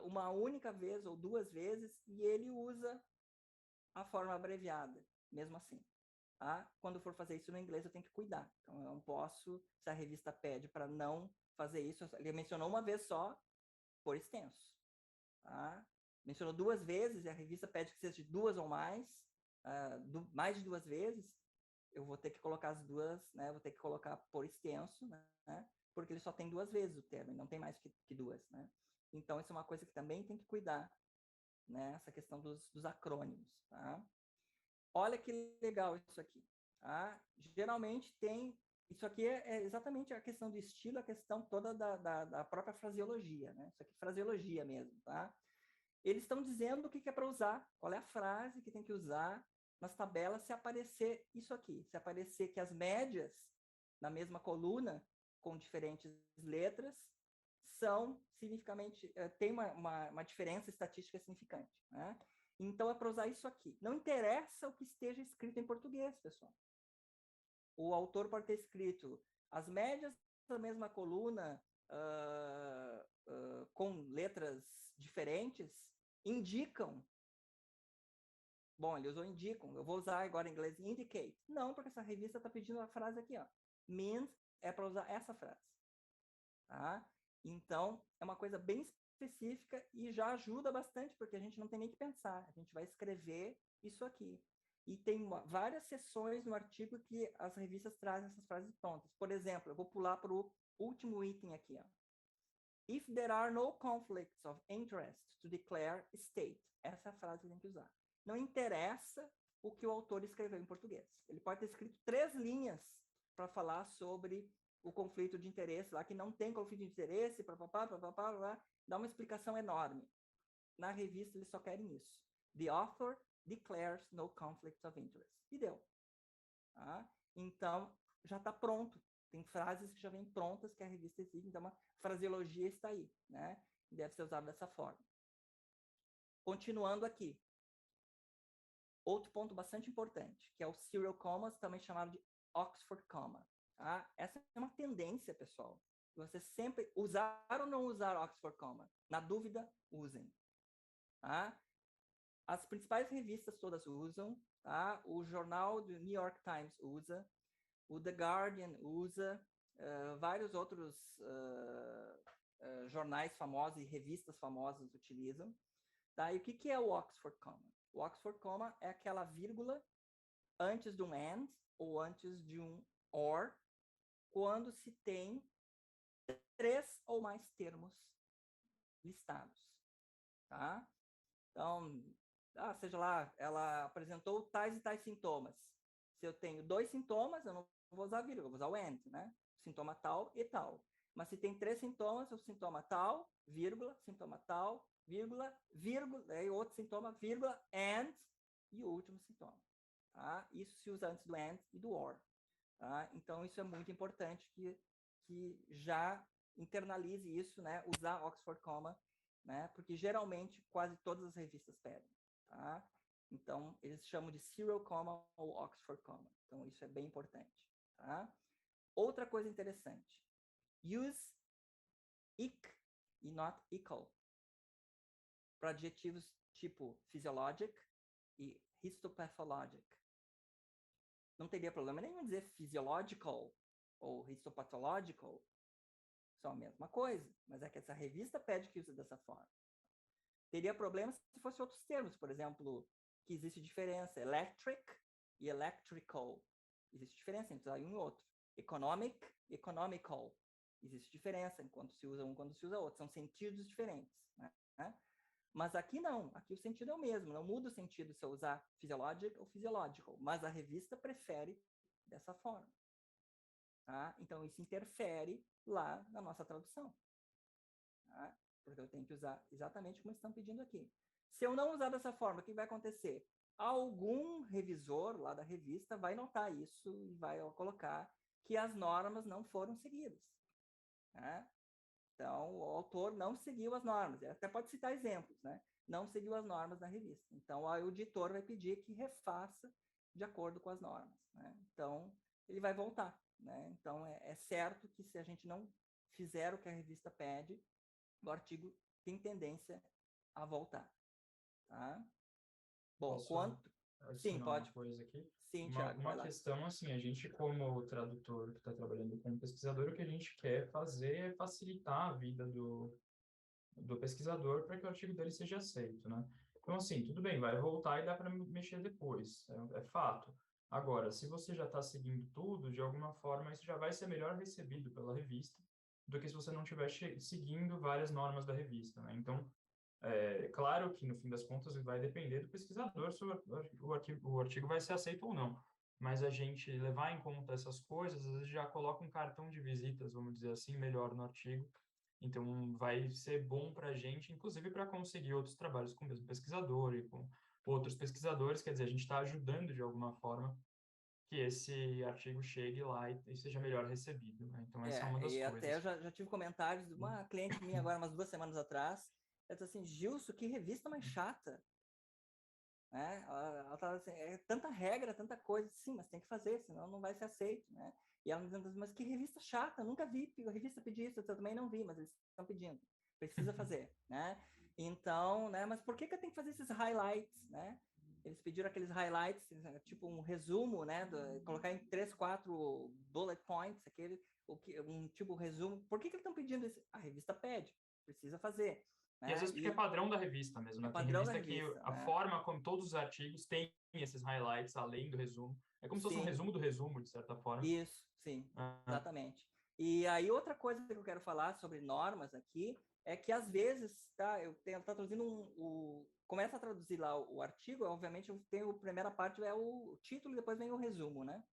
uma única vez ou 2 vezes, e ele usa a forma abreviada, mesmo assim. Tá? Quando for fazer isso no inglês, eu tenho que cuidar. Então, eu não posso, se a revista pede para não fazer isso, ele mencionou uma vez só, por extenso. Tá? Mencionou 2 vezes e a revista pede que seja de 2 ou mais, mais de 2 vezes, eu vou ter que colocar as 2, né? Vou ter que colocar por extenso, né? Porque ele só tem 2 vezes o termo, não tem mais que 2, né? Então, isso é uma coisa que também tem que cuidar, né? Essa questão dos acrônimos, tá? Olha que legal isso aqui. Tá? Geralmente tem... Isso aqui é exatamente a questão do estilo, a questão toda da própria fraseologia, né? Isso aqui é fraseologia mesmo, tá? Eles estão dizendo o que é para usar, qual é a frase que tem que usar nas tabelas se aparecer isso aqui, se aparecer que as médias na mesma coluna, com diferentes letras, são significativamente, tem uma diferença estatística significante, né? Então, é para usar isso aqui. Não interessa o que esteja escrito em português, pessoal. O autor pode ter escrito as médias da mesma coluna, com letras diferentes, indicam. Bom, ele usou indicam. Eu vou usar agora em inglês indicate. Não, porque essa revista está pedindo a frase aqui, ó. Means é para usar essa frase. Tá? Então, é uma coisa bem específica e já ajuda bastante, porque a gente não tem nem que pensar. A gente vai escrever isso aqui. E tem várias seções no artigo que as revistas trazem essas frases prontas. Por exemplo, eu vou pular para o último item aqui. Ó. If there are no conflicts of interest to declare, state. Essa é a frase que tem que usar. Não interessa o que o autor escreveu em português. Ele pode ter escrito 3 linhas para falar sobre o conflito de interesse lá, que não tem conflito de interesse, dá uma explicação enorme. Na revista, eles só querem isso. The author declares no conflict of interest. E deu. Tá? Então, já está pronto. Tem frases que já vêm prontas que a revista exige, então a fraseologia está aí, né? Deve ser usada dessa forma. Continuando aqui. Outro ponto bastante importante, que é o serial commas, também chamado de Oxford comma. Tá? Essa é uma tendência, pessoal. Você sempre usar ou não usar Oxford comma. Na dúvida, usem. Tá? As principais revistas todas usam. Tá? O jornal do New York Times usa. O The Guardian usa. Vários outros jornais famosos e revistas famosas utilizam. Tá? E o que é o Oxford comma? O Oxford comma é aquela vírgula antes de um and ou antes de um or, quando se tem 3 ou mais termos listados. Tá? Então, seja lá, ela apresentou tais e tais sintomas. Se eu tenho 2 sintomas, eu não vou usar vírgula, eu vou usar o and, né? Sintoma tal e tal. Mas se tem 3 sintomas, o sintoma tal, vírgula, sintoma tal, vírgula, aí outro sintoma, vírgula, and, e o último sintoma. Tá? Isso se usa antes do and e do or. Tá? Então, isso é muito importante que já internalize isso, né? Usar Oxford comma, né? Porque geralmente quase todas as revistas pedem. Tá? Então, eles chamam de serial comma ou Oxford comma. Então, isso é bem importante. Tá? Outra coisa interessante. Use ic e not equal para adjetivos tipo physiologic e histopathologic. Não teria problema nenhum dizer physiological ou histopathological. São a mesma coisa, mas é que essa revista pede que use dessa forma. Teria problema se fosse outros termos, por exemplo, que existe diferença. Electric e electrical. Existe diferença entre um e outro. Economic e economical. Existe diferença enquanto se usa um, quando se usa outro. São sentidos diferentes. Né? Mas aqui não. Aqui o sentido é o mesmo. Não muda o sentido se eu usar physiologic ou physiological. Mas a revista prefere dessa forma. Tá? Então, isso interfere lá na nossa tradução. Tá? Porque eu tenho que usar exatamente como estão pedindo aqui. Se eu não usar dessa forma, o que vai acontecer? Algum revisor lá da revista vai notar isso e vai colocar que as normas não foram seguidas. Né? Então, o autor não seguiu as normas. Ele até pode citar exemplos, né? Não seguiu as normas da revista. Então, o editor vai pedir que refaça de acordo com as normas. Né? Então, ele vai voltar. Né? Então, é certo que se a gente não fizer o que a revista pede, o artigo tem tendência a voltar. Tá? Bom, Posso quanto... Sim, pode. Uma coisa aqui? Sim, Thiago, uma questão, assim, a gente como tradutor que está trabalhando como pesquisador, o que a gente quer fazer é facilitar a vida do pesquisador para que o artigo dele seja aceito, né? Então, assim, tudo bem, vai voltar e dá para mexer depois, é fato. Agora, se você já está seguindo tudo, de alguma forma isso já vai ser melhor recebido pela revista do que se você não estiver seguindo várias normas da revista, né? Então, claro que no fim das contas vai depender do pesquisador se o artigo vai ser aceito ou não. Mas a gente levar em conta essas coisas, às vezes já coloca um cartão de visitas, vamos dizer assim, melhor no artigo. Então, vai ser bom para a gente, inclusive para conseguir outros trabalhos com o mesmo pesquisador e com outros pesquisadores. Quer dizer, a gente está ajudando de alguma forma que esse artigo chegue lá e seja melhor recebido. Né? Então, essa é uma das e coisas. até já tive comentários de uma cliente minha agora, umas 2 semanas atrás. Ela disse assim, Gilson, que revista mais chata. Né? Ela estava assim, é tanta regra, tanta coisa. Sim, mas tem que fazer, senão não vai ser aceito. Né? E ela me dizendo, mas que revista chata, nunca vi a revista pedir isso, eu também não vi, mas eles estão pedindo. Precisa fazer, né? Então, né, mas por que eu tenho que fazer esses highlights, né? Eles pediram aqueles highlights, tipo um resumo, né? Colocar em 3, 4 bullet points, um tipo resumo. Por que eles estão pedindo isso? A revista pede, precisa fazer. Né? E às vezes porque é padrão da revista mesmo, né? É padrão da revista revista, que a forma como todos os artigos têm esses highlights além do resumo. É como se fosse um resumo do resumo, de certa forma. Isso, sim, exatamente. E aí outra coisa que eu quero falar sobre normas aqui é que às vezes, tá, eu tenho traduzindo começa a traduzir lá o artigo, obviamente eu tenho a primeira parte é o título e depois vem o resumo, né?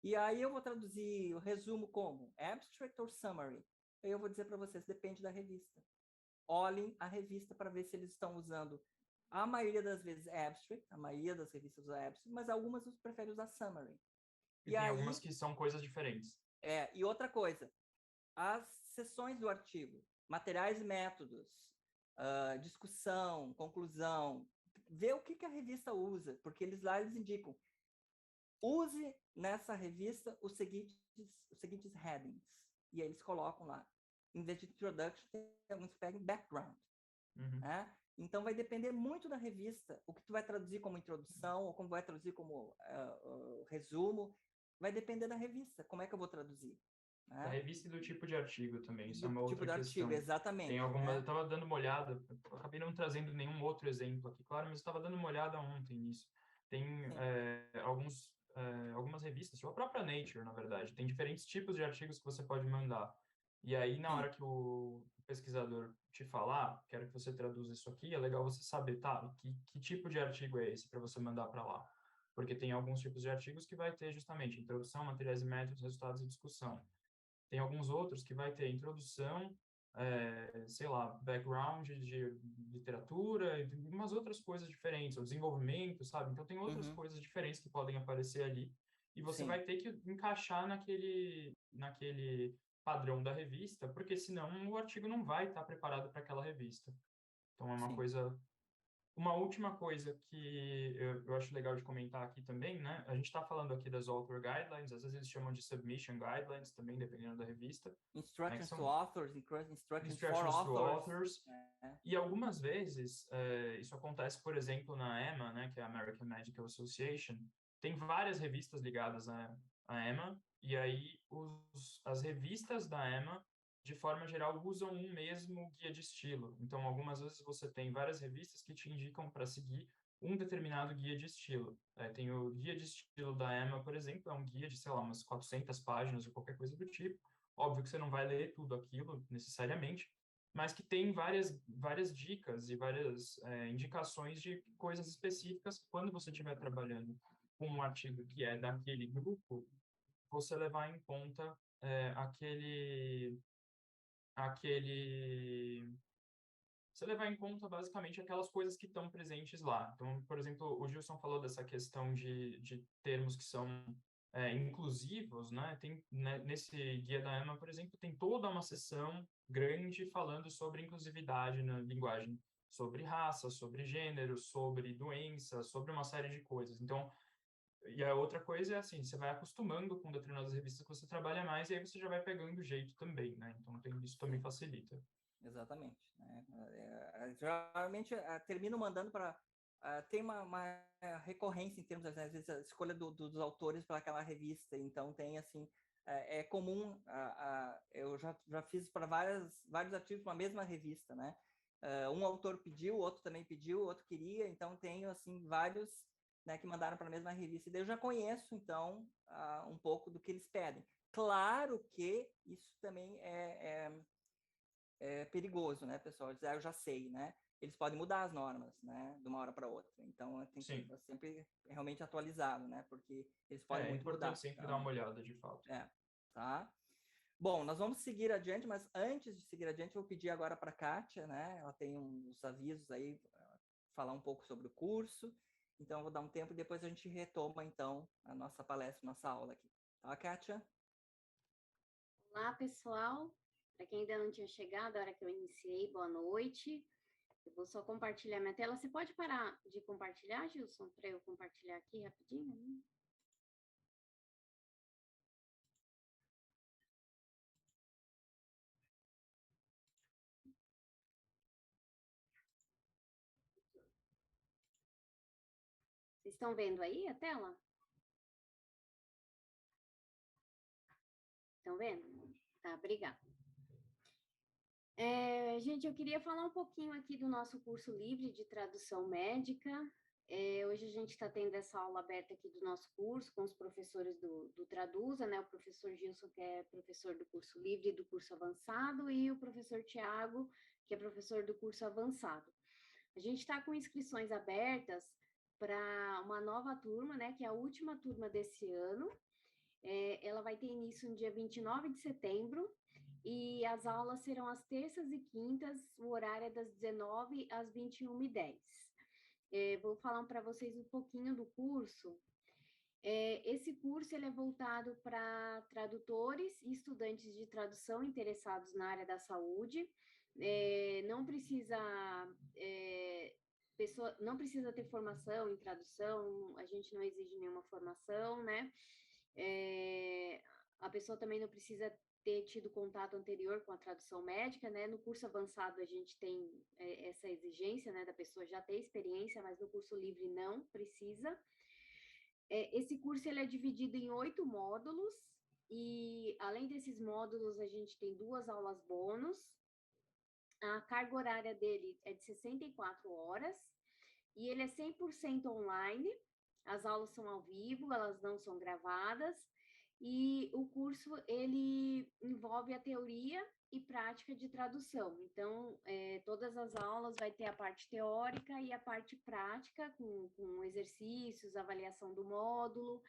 E aí eu vou traduzir o resumo como abstract or summary. Aí eu vou dizer para vocês, depende da revista. Olhem a revista para ver se eles estão usando, a maioria das vezes, abstract, a maioria das revistas usa abstract, mas algumas preferem usar summary. E tem algumas que são coisas diferentes. E outra coisa, as seções do artigo, materiais e métodos, discussão, conclusão, vê o que a revista usa, porque eles indicam, use nessa revista os seguintes headings, e aí eles colocam lá, em vez de introduction, eles pegam background. Né? Então vai depender muito da revista, o que tu vai traduzir como introdução, ou como vai traduzir como resumo, vai depender da revista, como é que eu vou traduzir. Né? Da revista e do tipo de artigo também, isso é uma outra questão. Artigo, exatamente. Tem algumas, eu estava dando uma olhada, eu acabei não trazendo nenhum outro exemplo aqui, claro, mas eu estava dando uma olhada ontem nisso. Tem algumas revistas, tipo a própria Nature, na verdade, tem diferentes tipos de artigos que você pode mandar. E aí, na hora que o pesquisador te falar, quero que você traduza isso aqui, é legal você saber, tá, que tipo de artigo é esse para você mandar para lá. Porque tem alguns tipos de artigos que vai ter justamente introdução, materiais e métodos, resultados e discussão. Tem alguns outros que vai ter introdução, sei lá, background de literatura, e umas outras coisas diferentes, o desenvolvimento, sabe? Então, tem outras coisas diferentes que podem aparecer ali, e você vai ter que encaixar naquele padrão da revista, porque senão o artigo não vai estar preparado para aquela revista. Então, é uma coisa... Uma última coisa que eu acho legal de comentar aqui também, né? A gente está falando aqui das Author Guidelines, às vezes eles chamam de Submission Guidelines também, dependendo da revista. Instructions to Authors, Instructions for to Authors. E algumas vezes, isso acontece, por exemplo, na EMA, né, que é a American Medical Association, tem várias revistas ligadas à EMA, e aí as revistas da EMA, de forma geral, usam um mesmo guia de estilo. Então, algumas vezes você tem várias revistas que te indicam para seguir um determinado guia de estilo. Tem o guia de estilo da EMA, por exemplo, é um guia de, sei lá, umas 400 páginas ou qualquer coisa do tipo. Óbvio que você não vai ler tudo aquilo necessariamente, mas que tem várias dicas e várias indicações de coisas específicas quando você estiver trabalhando com um artigo que é daquele grupo, você levar em conta você levar em conta basicamente aquelas coisas que estão presentes lá. Então, por exemplo, o Gilson falou dessa questão de termos que são inclusivos, né? Tem, né, nesse guia da EMA, por exemplo, tem toda uma seção grande falando sobre inclusividade na linguagem, sobre raça, sobre gênero, sobre doença, sobre uma série de coisas. Então, e a outra coisa é assim, você vai acostumando com determinadas revistas que você trabalha mais e aí você já vai pegando o jeito também, né? Então, isso também facilita. Exatamente. Né? Geralmente, termino mandando para... tem uma recorrência em termos, às vezes, a escolha dos autores para aquela revista. Então, tem, assim... é comum... eu já fiz para vários artigos para a mesma revista, né? Um autor pediu, o outro também pediu, o outro queria. Então, tenho, assim, vários... Né, que mandaram para a mesma revista. E daí eu já conheço, então, um pouco do que eles pedem. Claro que isso também é perigoso, né, pessoal? Dizer, eu já sei, né? Eles podem mudar as normas, né, de uma hora para outra. Então, tem que estar sempre realmente atualizado, né? Porque eles podem muito mudar. É importante sempre dar uma olhada, de fato. Tá? Bom, nós vamos seguir adiante, mas antes de seguir adiante, eu vou pedir agora para a Kátia, né? Ela tem uns avisos aí, falar um pouco sobre o curso. Então, eu vou dar um tempo e depois a gente retoma, então, a nossa palestra, nossa aula aqui. Tá, Kátia? Olá, pessoal. Para quem ainda não tinha chegado, a hora que eu iniciei, boa noite. Eu vou só compartilhar minha tela. Você pode parar de compartilhar, Gilson, para eu compartilhar aqui rapidinho? Né? Vocês estão vendo aí a tela? Estão vendo? Tá, obrigada. Gente, eu queria falar um pouquinho aqui do nosso curso livre de tradução médica. Hoje a gente está tendo essa aula aberta aqui do nosso curso com os professores do Traduza, né? O professor Gilson, que é professor do curso livre e do curso avançado, e o professor Tiago, que é professor do curso avançado. A gente está com inscrições abertas para uma nova turma, né? Que é a última turma desse ano. Ela vai ter início no dia 29 de setembro, e as aulas serão às terças e quintas, o horário é das 19 às 21h10. Vou falar para vocês um pouquinho do curso. Esse curso ele é voltado para tradutores e estudantes de tradução interessados na área da saúde. Não precisa não precisa ter formação em tradução, a gente não exige nenhuma formação, né? A pessoa também não precisa ter tido contato anterior com a tradução médica, né? No curso avançado a gente tem essa exigência, né, da pessoa já ter experiência, mas no curso livre não precisa. Esse curso ele é dividido em 8 módulos, e além desses módulos a gente tem 2 aulas bônus. A carga horária dele é de 64 horas, e ele é 100% online. As aulas são ao vivo, elas não são gravadas, e o curso ele envolve a teoria e prática de tradução. Então, todas as aulas vai ter a parte teórica e a parte prática, com exercícios, avaliação do módulo.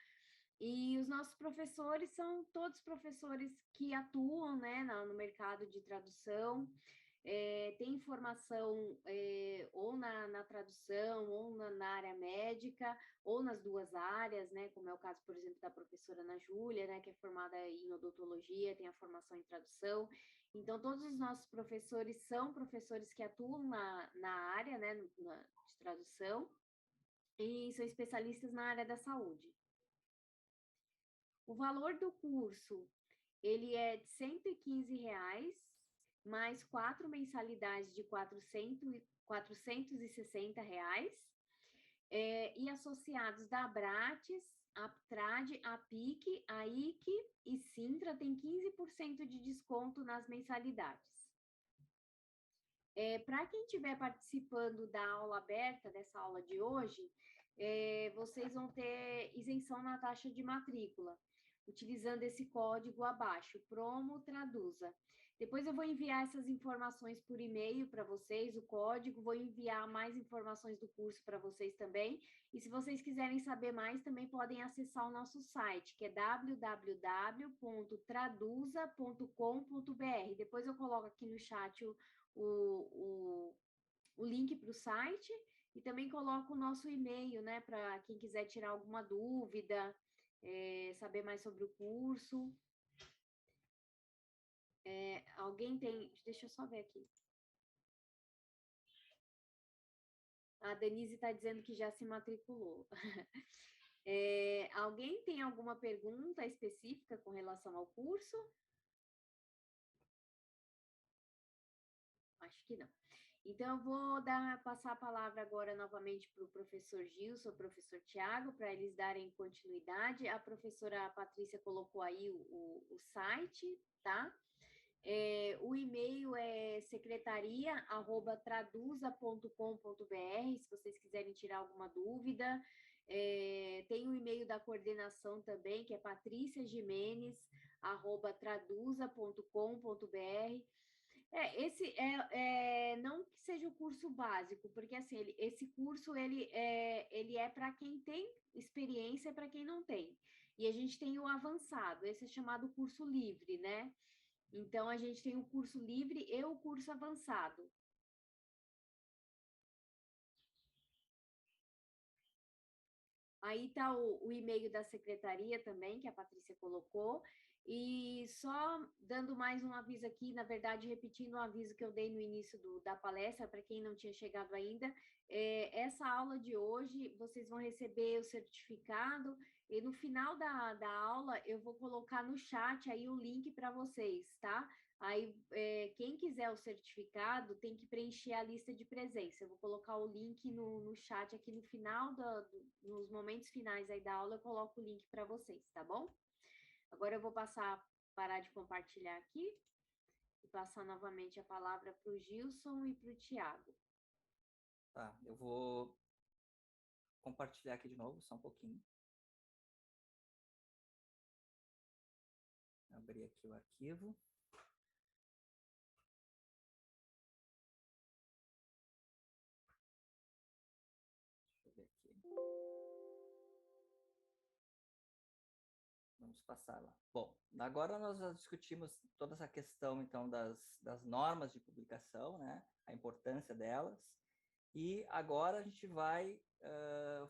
E os nossos professores são todos professores que atuam, né, no mercado de tradução. Tem formação ou na tradução, ou na área médica, ou nas 2 áreas, né? Como é o caso, por exemplo, da professora Ana Júlia, né? Que é formada em odontologia, tem a formação em tradução. Então, todos os nossos professores são professores que atuam na área, né? De tradução, e são especialistas na área da saúde. O valor do curso, ele é de R$ 115, mais 4 mensalidades de R$ 460, e associados da Abrates, a Aptrad, a PIC, a IC e Sintra tem 15% de desconto nas mensalidades. Para quem estiver participando da aula aberta, dessa aula de hoje, vocês vão ter isenção na taxa de matrícula, utilizando esse código abaixo, Promo Traduza. Depois eu vou enviar essas informações por e-mail para vocês, o código, vou enviar mais informações do curso para vocês também. E se vocês quiserem saber mais, também podem acessar o nosso site, que é www.traduza.com.br. Depois eu coloco aqui no chat o link para o site, e também coloco o nosso e-mail, né, para quem quiser tirar alguma dúvida, saber mais sobre o curso. Alguém tem... Deixa eu só ver aqui. A Denise está dizendo que já se matriculou. Alguém tem alguma pergunta específica com relação ao curso? Acho que não. Então, eu vou passar a palavra agora novamente para o professor Gilson, professor Tiago, para eles darem continuidade. A professora Patrícia colocou aí o site, tá? O e-mail é secretaria@traduza.com.br, se vocês quiserem tirar alguma dúvida. Tem o e-mail da coordenação também, que é patriciagimenez@traduza.com.br. Esse não que seja o curso básico, porque assim, esse curso ele é para quem tem experiência e para quem não tem. E a gente tem o avançado, esse é chamado curso livre, né? Então, a gente tem o curso livre e o curso avançado. Aí está o e-mail da secretaria também, que a Patrícia colocou. E só dando mais um aviso aqui, na verdade, repetindo o aviso que eu dei no início da palestra, para quem não tinha chegado ainda, essa aula de hoje, vocês vão receber o certificado, e no final da aula, eu vou colocar no chat aí o link para vocês, tá? Aí, quem quiser o certificado tem que preencher a lista de presença. Eu vou colocar o link no chat aqui no final, nos momentos finais aí da aula, eu coloco o link para vocês, tá bom? Agora eu vou parar de compartilhar aqui e passar novamente a palavra para o Gilson e para o Tiago. Tá, eu vou compartilhar aqui de novo, só um pouquinho. Abrir aqui o arquivo. Deixa eu ver aqui. Vamos vamos passar lá. Bom, agora nós já discutimos toda essa questão, então, das normas de publicação, né? A importância delas. E agora a gente vai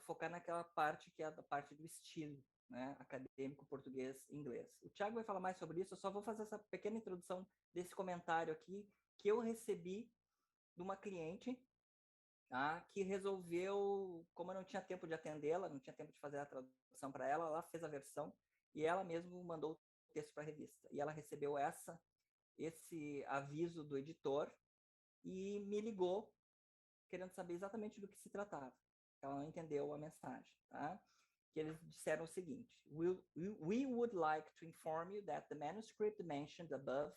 focar naquela parte que é a parte do estilo, né? Acadêmico, português e inglês. O Thiago vai falar mais sobre isso, eu só vou fazer essa pequena introdução desse comentário aqui que eu recebi de uma cliente, tá? Que resolveu, como eu não tinha tempo de atendê-la, não tinha tempo de fazer a tradução para ela, ela fez a versão e ela mesma mandou o texto para a revista. E ela recebeu esse aviso do editor e me ligou querendo saber exatamente do que se tratava. Ela não entendeu a mensagem, tá? Que eles disseram o seguinte: we would like to inform you that the manuscript mentioned above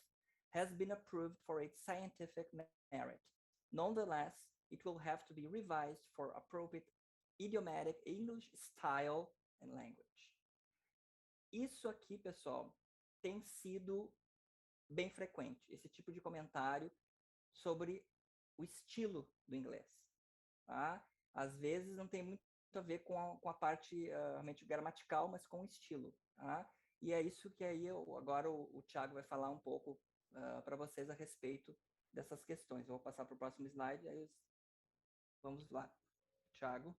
has been approved for its scientific merit. Nonetheless, it will have to be revised for appropriate idiomatic English style and language. Isso aqui, pessoal, tem sido bem frequente, esse tipo de comentário sobre o estilo do inglês, tá? Às vezes não tem muito a ver com a parte realmente gramatical, mas com o estilo, tá? E é isso que aí agora o Thiago vai falar um pouco para vocês a respeito dessas questões. Eu vou passar para o próximo slide, aí vamos lá. Thiago.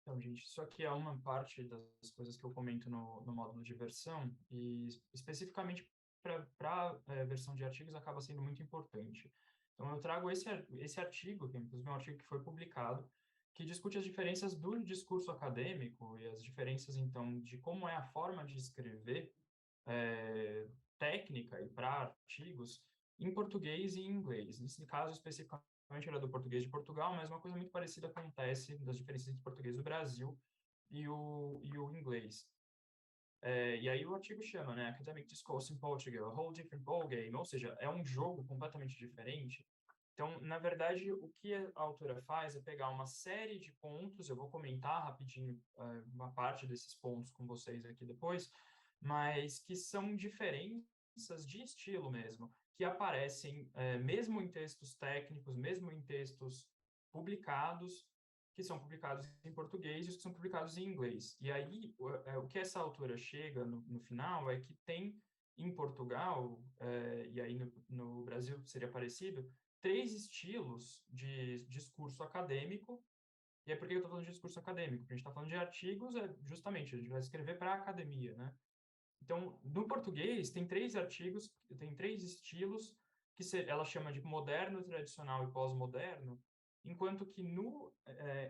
Então, gente, isso aqui é uma parte das coisas que eu comento no módulo de versão, e especificamente para a versão de artigos acaba sendo muito importante. Então, eu trago esse artigo, que é inclusive um artigo que foi publicado, que discute as diferenças do discurso acadêmico e as diferenças, então, de como é a forma de escrever técnica e para artigos em português e em inglês. Nesse caso, especificamente, era do português de Portugal, mas uma coisa muito parecida acontece das diferenças entre o português do Brasil e o inglês. E aí o artigo chama, né, Academic Discourse in Portugal, a whole different ballgame, ou seja, é um jogo completamente diferente. Então, na verdade, o que a autora faz é pegar uma série de pontos, eu vou comentar rapidinho uma parte desses pontos com vocês aqui depois, mas que são diferenças de estilo mesmo, que aparecem mesmo em textos técnicos, mesmo em textos publicados, que são publicados em português e os que são publicados em inglês. E aí, o que essa autora chega no final é que tem, em Portugal, e aí no Brasil seria parecido, 3 estilos de discurso acadêmico. E aí, por que eu estou falando de discurso acadêmico? Porque a gente está falando de artigos, justamente, a gente vai escrever para a academia, né? Então, no português, tem 3 artigos, tem 3 estilos, que ela chama de moderno, tradicional e pós-moderno, enquanto que no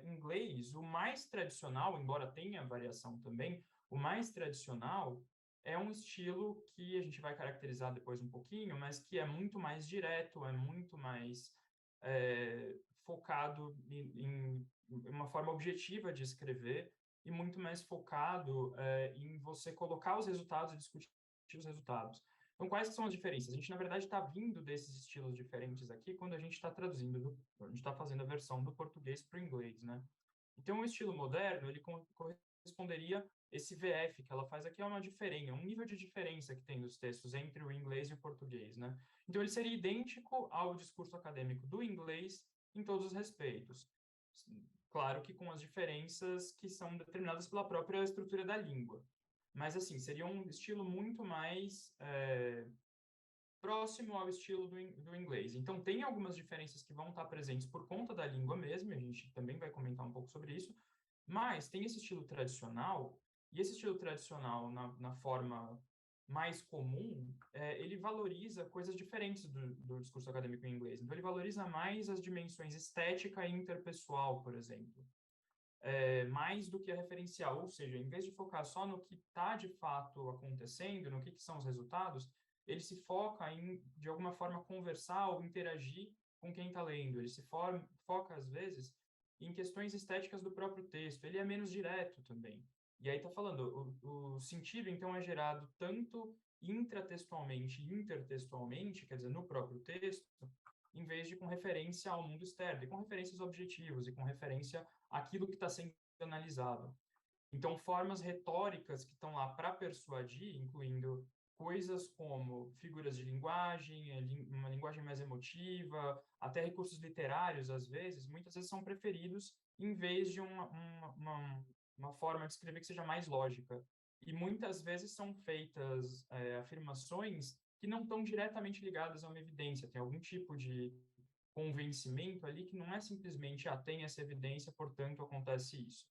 inglês, o mais tradicional, embora tenha variação também, o mais tradicional é um estilo que a gente vai caracterizar depois um pouquinho, mas que é muito mais direto, é muito mais focado em uma forma objetiva de escrever e muito mais focado em você colocar os resultados e discutir os resultados. Então, quais são as diferenças? A gente, na verdade, está vindo desses estilos diferentes aqui quando a gente está traduzindo, a gente está fazendo a versão do português para o inglês, né? Então, o estilo moderno, ele corresponderia, esse VF que ela faz aqui é uma diferença, um nível de diferença que tem nos textos entre o inglês e o português, né? Então, ele seria idêntico ao discurso acadêmico do inglês em todos os respeitos. Claro que com as diferenças que são determinadas pela própria estrutura da língua. Mas, assim, seria um estilo muito mais próximo ao estilo do inglês. Então, tem algumas diferenças que vão estar presentes por conta da língua mesmo, e a gente também vai comentar um pouco sobre isso, mas tem esse estilo tradicional, e esse estilo tradicional, na forma mais comum, ele valoriza coisas diferentes do discurso acadêmico em inglês. Então, ele valoriza mais as dimensões estética e interpessoal, por exemplo. Mais do que a referencial, ou seja, em vez de focar só no que está de fato acontecendo, no que são os resultados, ele se foca em, de alguma forma, conversar ou interagir com quem está lendo. Ele se foca, às vezes, em questões estéticas do próprio texto. Ele é menos direto também. E aí está falando, o sentido, então, é gerado tanto intratextualmente e intertextualmente, quer dizer, no próprio texto, em vez de com referência ao mundo externo, e com referências objetivas, e com referência àquilo que está sendo analisado. Então, formas retóricas que estão lá para persuadir, incluindo coisas como figuras de linguagem, uma linguagem mais emotiva, até recursos literários, às vezes, muitas vezes são preferidos em vez de uma forma de escrever que seja mais lógica. e muitas vezes são feitas afirmações que não estão diretamente ligadas a uma evidência, tem algum tipo de convencimento ali que não é simplesmente, tem essa evidência, portanto acontece isso.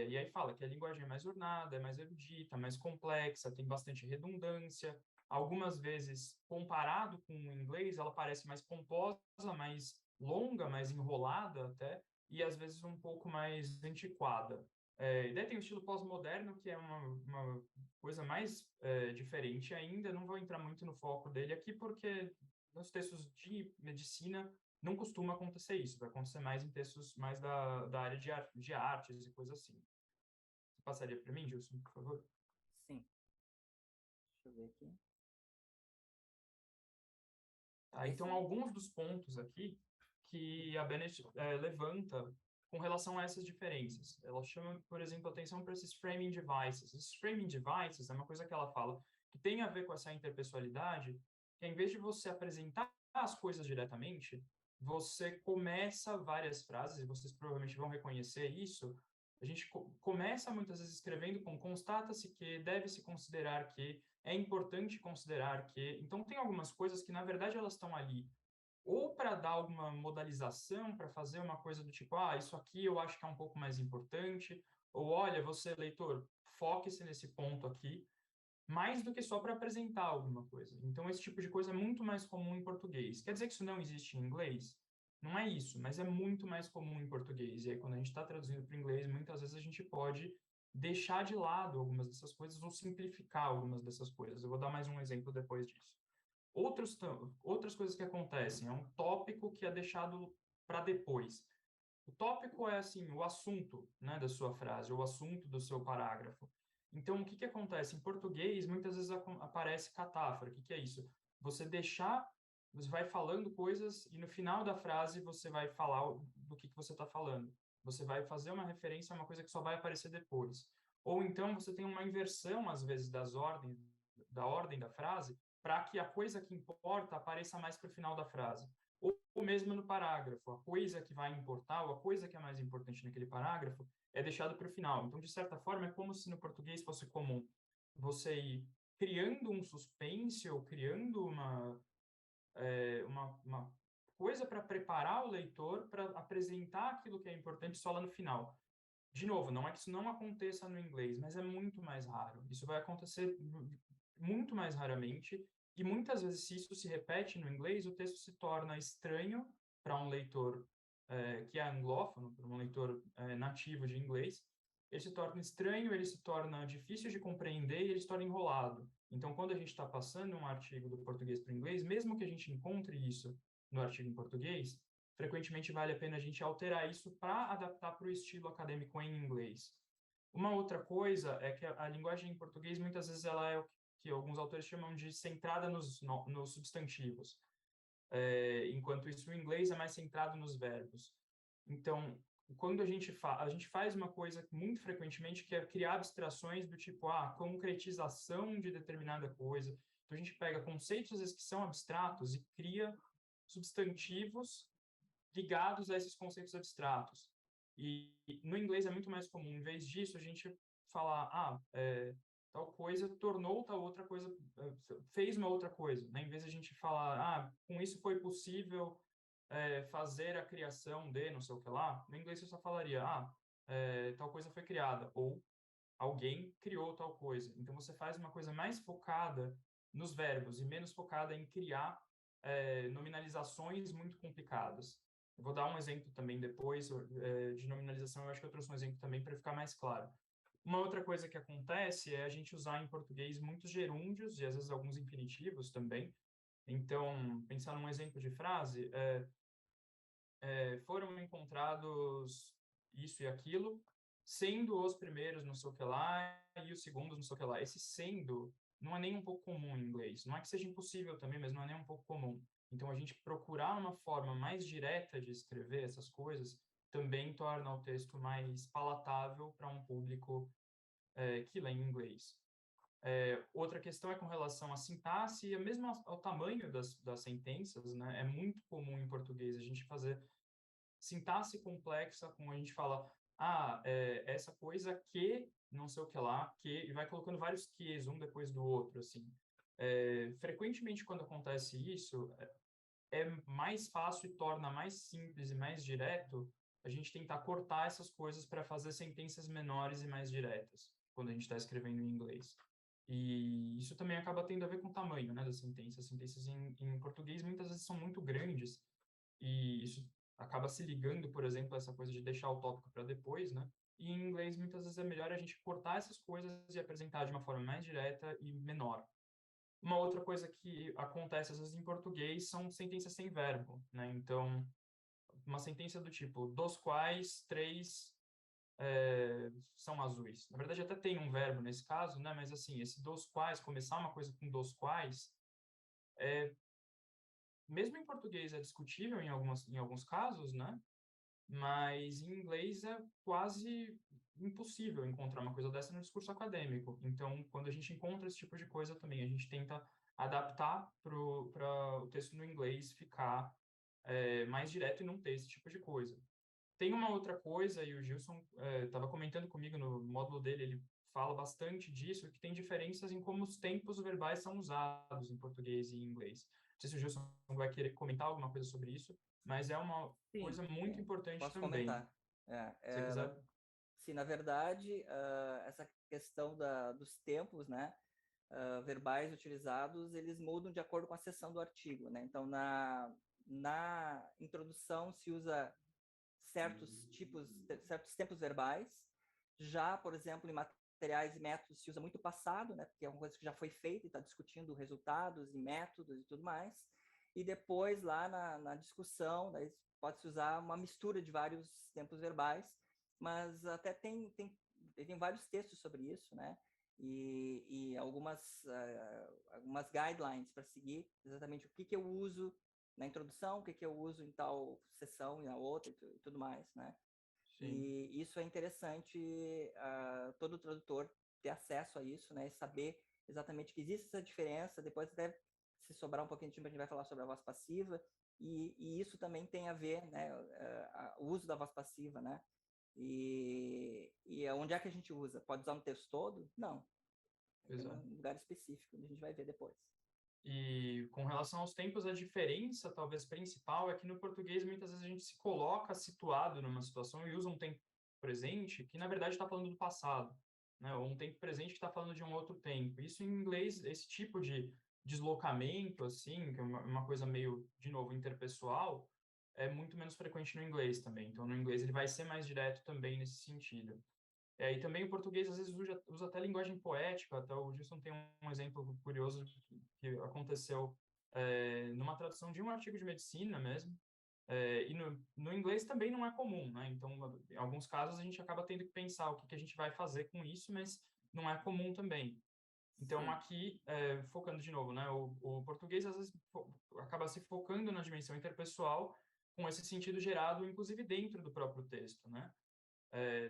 E aí fala que a linguagem é mais ornada, é mais erudita, mais complexa, tem bastante redundância. Algumas vezes, comparado com o inglês, ela parece mais pomposa, mais longa, mais enrolada até, e às vezes um pouco mais antiquada. E daí tem o estilo pós-moderno, que é uma coisa mais diferente ainda. Não vou entrar muito no foco dele aqui, porque nos textos de medicina não costuma acontecer isso, vai acontecer mais em textos mais da área de artes e coisas assim. Você passaria para mim, Gilson, por favor? Sim. Deixa eu ver aqui. Então, alguns dos pontos aqui que a Bennett levanta com relação a essas diferenças. Ela chama, por exemplo, atenção para esses framing devices. Esses framing devices é uma coisa que ela fala que tem a ver com essa interpessoalidade, que em vez de você apresentar as coisas diretamente, você começa várias frases, e vocês provavelmente vão reconhecer isso. A gente começa muitas vezes escrevendo com constata-se que, deve-se considerar que, é importante considerar que. Então, tem algumas coisas que, na verdade, elas estão ali ou para dar alguma modalização, para fazer uma coisa do tipo, isso aqui eu acho que é um pouco mais importante, ou olha, você, leitor, foque-se nesse ponto aqui, mais do que só para apresentar alguma coisa. Então, esse tipo de coisa é muito mais comum em português. Quer dizer que isso não existe em inglês? Não é isso, mas é muito mais comum em português. E aí, quando a gente está traduzindo para o inglês, muitas vezes a gente pode deixar de lado algumas dessas coisas ou simplificar algumas dessas coisas. Eu vou dar mais um exemplo depois disso. Outras coisas que acontecem, é um tópico que é deixado para depois. O tópico é, assim, o assunto, né, da sua frase, o assunto do seu parágrafo. Então, o que acontece? Em português, muitas vezes aparece catáfora. O que é isso? Você vai falando coisas e no final da frase você vai falar do que você está falando. Você vai fazer uma referência a uma coisa que só vai aparecer depois. Ou então você tem uma inversão, às vezes, da ordem da frase, para que a coisa que importa apareça mais para o final da frase. Ou mesmo no parágrafo, a coisa que vai importar, ou a coisa que é mais importante naquele parágrafo, é deixado para o final. Então, de certa forma, é como se no português fosse comum você ir criando um suspense ou criando uma coisa para preparar o leitor para apresentar aquilo que é importante só lá no final. De novo, não é que isso não aconteça no inglês, mas é muito mais raro. Isso vai acontecer muito mais raramente, e muitas vezes, se isso se repete no inglês, o texto se torna estranho para um leitor que é anglófono, para um leitor nativo de inglês. Ele se torna estranho, ele se torna difícil de compreender e ele se torna enrolado. Então, quando a gente está passando um artigo do português para o inglês, mesmo que a gente encontre isso no artigo em português, frequentemente vale a pena a gente alterar isso para adaptar para o estilo acadêmico em inglês. Uma outra coisa é que a linguagem em português, muitas vezes, ela é o que alguns autores chamam de centrada nos substantivos, enquanto isso o inglês é mais centrado nos verbos. Então, quando a gente faz uma coisa muito frequentemente, que é criar abstrações do tipo, concretização de determinada coisa. Então, a gente pega conceitos às vezes, que são abstratos e cria substantivos ligados a esses conceitos abstratos. E no inglês é muito mais comum, em vez disso, a gente falar, tal coisa tornou tal outra coisa, fez uma outra coisa, né? Em vez de a gente falar, com isso foi possível fazer a criação de não sei o que lá, no inglês você só falaria, tal coisa foi criada, ou alguém criou tal coisa. Então você faz uma coisa mais focada nos verbos e menos focada em criar nominalizações muito complicadas. Eu vou dar um exemplo também depois de nominalização, eu acho que eu trouxe um exemplo também para ficar mais claro. Uma outra coisa que acontece é a gente usar em português muitos gerúndios e às vezes alguns infinitivos também. Então, pensar num exemplo de frase, foram encontrados isso e aquilo, sendo os primeiros não sei o que lá e os segundos não sei o que lá. Esse sendo não é nem um pouco comum em inglês. Não é que seja impossível também, mas não é nem um pouco comum. Então, a gente procurar uma forma mais direta de escrever essas coisas também torna o texto mais palatável para um público que lê em inglês. Outra questão é com relação à sintaxe e mesmo ao tamanho das sentenças, né? É muito comum em português a gente fazer sintaxe complexa, como a gente fala, essa coisa que não sei o que lá, que, e vai colocando vários ques, um depois do outro, assim. Frequentemente, quando acontece isso, é mais fácil e torna mais simples e mais direto a gente tentar cortar essas coisas para fazer sentenças menores e mais diretas, quando a gente está escrevendo em inglês. E isso também acaba tendo a ver com o tamanho, né, das sentenças. Sentenças em português muitas vezes são muito grandes, e isso acaba se ligando, por exemplo, a essa coisa de deixar o tópico para depois, né? E em inglês, muitas vezes é melhor a gente cortar essas coisas e apresentar de uma forma mais direta e menor. Uma outra coisa que acontece às vezes em português são sentenças sem verbo, né? Então, uma sentença do tipo, dos quais três são azuis. Na verdade, até tem um verbo nesse caso, né? Mas assim, esse dos quais, começar uma coisa com dos quais, mesmo em português é discutível em alguns casos, né? Mas em inglês é quase impossível encontrar uma coisa dessa no discurso acadêmico. Então, quando a gente encontra esse tipo de coisa também, a gente tenta adaptar para o texto no inglês ficar mais direto e não ter esse tipo de coisa. Tem uma outra coisa, e o Gilson estava comentando comigo no módulo dele, ele fala bastante disso, que tem diferenças em como os tempos verbais são usados em português e em inglês. Não sei se o Gilson vai querer comentar alguma coisa sobre isso, mas é uma Sim, coisa muito sim, importante posso também. comentar. É, Se você quiser. sim, na verdade, essa questão dos tempos, né, verbais utilizados, eles mudam de acordo com a seção do artigo, né? Então, na introdução se usa certos tempos verbais. Já, por exemplo, em materiais e métodos se usa muito passado, né? Porque é uma coisa que já foi feita e está discutindo resultados e métodos e tudo mais. E depois, lá na discussão, daí pode-se usar uma mistura de vários tempos verbais, mas até tem vários textos sobre isso, né? E algumas guidelines para seguir exatamente o que eu uso na introdução, o que eu uso em tal sessão e na outra e tudo mais, né? Sim, E isso é interessante, todo tradutor ter acesso a isso, né? E saber exatamente que existe essa diferença. Depois até, se sobrar um pouquinho de tempo, a gente vai falar sobre a voz passiva. E isso também tem a ver, né? O uso da voz passiva, né? E onde é que a gente usa? Pode usar no texto todo? Não. Tem exato. um lugar específico, a gente vai ver depois. E com relação aos tempos, a diferença, talvez principal, é que no português muitas vezes a gente se coloca situado numa situação e usa um tempo presente que, na verdade, está falando do passado, né? Ou um tempo presente que está falando de um outro tempo. Isso em inglês, esse tipo de deslocamento, assim, que é uma coisa meio, de novo, interpessoal, é muito menos frequente no inglês também. Então, no inglês ele vai ser mais direto também nesse sentido. E também o português, às vezes, usa até linguagem poética. Até o Gilson tem um exemplo curioso que aconteceu numa tradução de um artigo de medicina mesmo. E no inglês também não é comum, né? Então, em alguns casos, a gente acaba tendo que pensar o que a gente vai fazer com isso, mas não é comum também. Então, Sim. aqui, focando de novo, né? O português, às vezes, acaba se focando na dimensão interpessoal com esse sentido gerado, inclusive, dentro do próprio texto, né?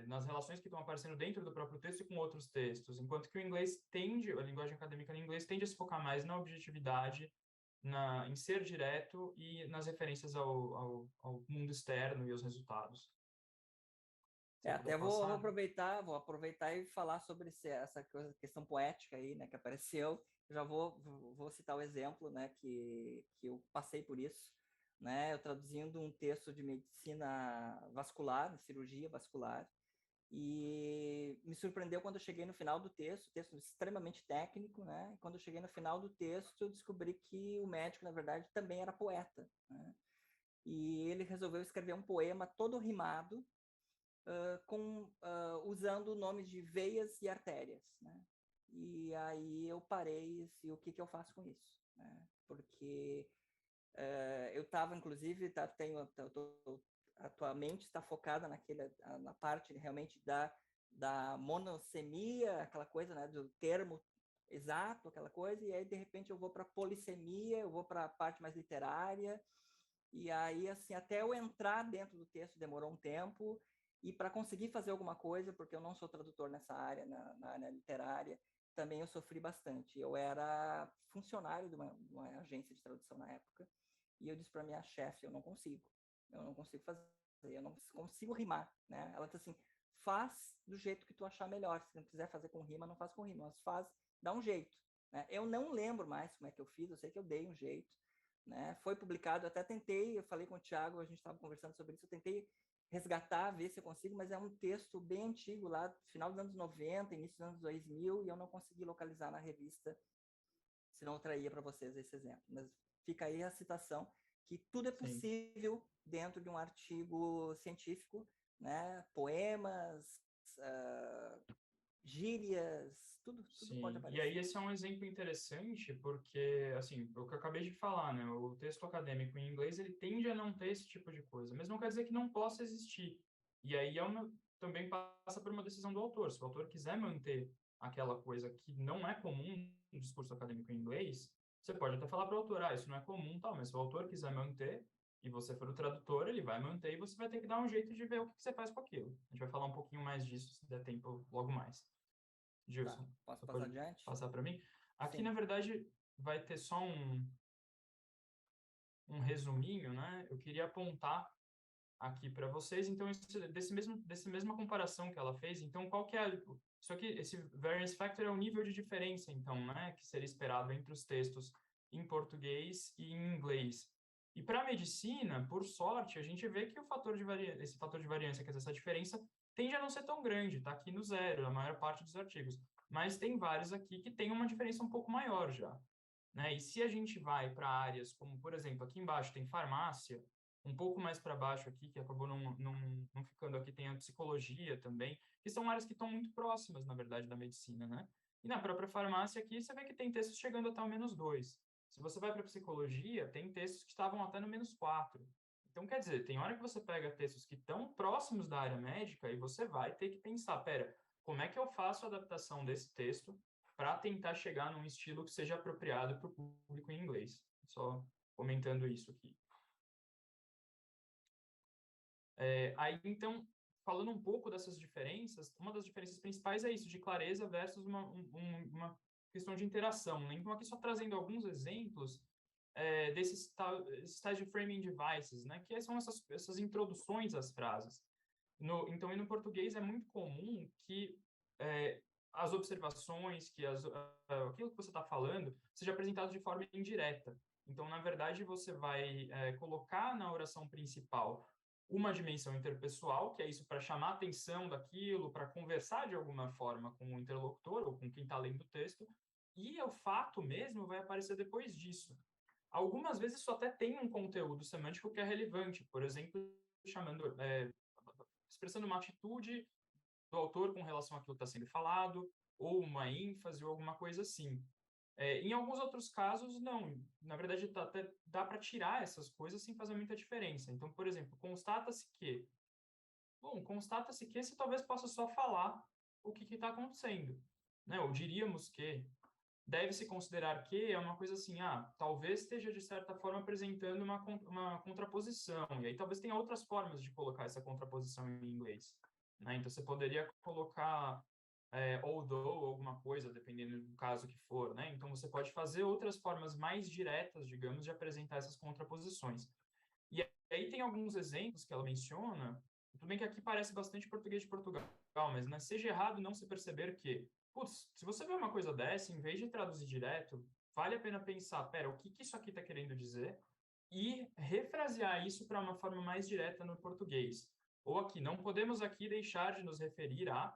Nas relações que estão aparecendo dentro do próprio texto e com outros textos, enquanto que o inglês tende, a linguagem acadêmica em inglês tende a se focar mais na objetividade, em ser direto e nas referências ao mundo externo e aos resultados. Se Até puder vou passar. aproveitar e falar sobre essa questão poética aí, né, que apareceu. Eu já vou citar o exemplo, né, que eu passei por isso, né, eu traduzindo um texto de medicina vascular, cirurgia vascular, e me surpreendeu quando eu cheguei no final do texto extremamente técnico, né, e quando eu cheguei no final do texto, eu descobri que o médico, na verdade, também era poeta, né, e ele resolveu escrever um poema todo rimado, usando nomes de veias e artérias, né? E aí eu parei e o que eu faço com isso, né? Porque eu estava, inclusive, a tua mente está focada na parte realmente da monossemia, aquela coisa, né, do termo exato, aquela coisa, e aí de repente eu vou para polissemia, eu vou para a parte mais literária, e aí, assim, até eu entrar dentro do texto demorou um tempo, e para conseguir fazer alguma coisa, porque eu não sou tradutor nessa área, na área literária, também eu sofri bastante. Eu era funcionário de uma agência de tradução na época, e eu disse para minha chefe, eu não consigo fazer, eu não consigo rimar, né? Ela disse assim, faz do jeito que tu achar melhor. Se não quiser fazer com rima, não faz com rima, mas faz, dá um jeito, né? Eu não lembro mais como é que eu fiz, eu sei que eu dei um jeito, né? Foi publicado, eu até tentei, eu falei com o Thiago, a gente estava conversando sobre isso, eu tentei resgatar, ver se eu consigo, mas é um texto bem antigo, lá final dos anos 90, início dos anos 2000, e eu não consegui localizar na revista, senão eu traía para vocês esse exemplo. Mas fica aí a citação, que tudo é possível dentro de um artigo científico, né? Poemas, gírias, tudo pode Sim, e aparecer. aí esse é um exemplo interessante porque, assim, o que eu acabei de falar, né, o texto acadêmico em inglês, ele tende a não ter esse tipo de coisa, mas não quer dizer que não possa existir. E aí também passa por uma decisão do autor. Se o autor quiser manter aquela coisa que não é comum no discurso acadêmico em inglês, você pode até falar para o autor, isso não é comum, tal, mas se o autor quiser manter, e você for o tradutor, ele vai manter e você vai ter que dar um jeito de ver o que você faz com aquilo. A gente vai falar um pouquinho mais disso, se der tempo, logo mais. Tá, Gilson, posso você passar pode adiante? passar para mim? Aqui, Sim. na verdade, vai ter só um resuminho, né? Eu queria apontar aqui para vocês, então, dessa mesma comparação que ela fez, então, qual que é isso aqui, esse variance factor é o nível de diferença, então, né, que seria esperado entre os textos em português e em inglês. E para a medicina, por sorte, a gente vê que esse fator de variância, quer dizer, essa diferença, tende a não ser tão grande, está aqui no zero, a maior parte dos artigos. Mas tem vários aqui que tem uma diferença um pouco maior já, né? E se a gente vai para áreas como, por exemplo, aqui embaixo tem farmácia, um pouco mais para baixo aqui, que acabou não ficando aqui, tem a psicologia também, que são áreas que estão muito próximas, na verdade, da medicina, né? E na própria farmácia aqui, você vê que tem textos chegando até o -2. Se você vai para psicologia, tem textos que estavam até no -4. Então, quer dizer, tem hora que você pega textos que estão próximos da área médica e você vai ter que pensar, pera, como é que eu faço a adaptação desse texto para tentar chegar num estilo que seja apropriado para o público em inglês? Só comentando isso aqui. Aí, então, falando um pouco dessas diferenças, uma das diferenças principais é isso, de clareza versus uma questão de interação, né? Então, aqui só trazendo alguns exemplos esses tais de framing devices, né? Que são essas introduções às frases. Então, e no português é muito comum que as observações, aquilo que você está falando, seja apresentado de forma indireta. Então, na verdade, você vai colocar na oração principal uma dimensão interpessoal, que é isso para chamar a atenção daquilo, para conversar de alguma forma com o interlocutor ou com quem está lendo o texto, e o fato mesmo vai aparecer depois disso. Algumas vezes isso até tem um conteúdo semântico que é relevante, por exemplo, expressando uma atitude do autor com relação àquilo que está sendo falado, ou uma ênfase, ou alguma coisa assim. Em alguns outros casos, não. Na verdade, até dá para tirar essas coisas sem fazer muita diferença. Então, por exemplo, constata-se que... Bom, constata-se que você talvez possa só falar o que está acontecendo, né? Ou diríamos que deve-se considerar que é uma coisa assim, talvez esteja, de certa forma, apresentando uma contraposição. E aí talvez tenha outras formas de colocar essa contraposição em inglês, né? Então, você poderia colocar although, alguma coisa, dependendo do caso que for, né? Então, você pode fazer outras formas mais diretas, digamos, de apresentar essas contraposições. E aí tem alguns exemplos que ela menciona, tudo bem que aqui parece bastante português de Portugal, mas não seja errado não se perceber que, putz, se você vê uma coisa dessa, em vez de traduzir direto, vale a pena pensar, pera, o que isso aqui está querendo dizer? E refrasear isso para uma forma mais direta no português. Ou aqui, não podemos aqui deixar de nos referir a,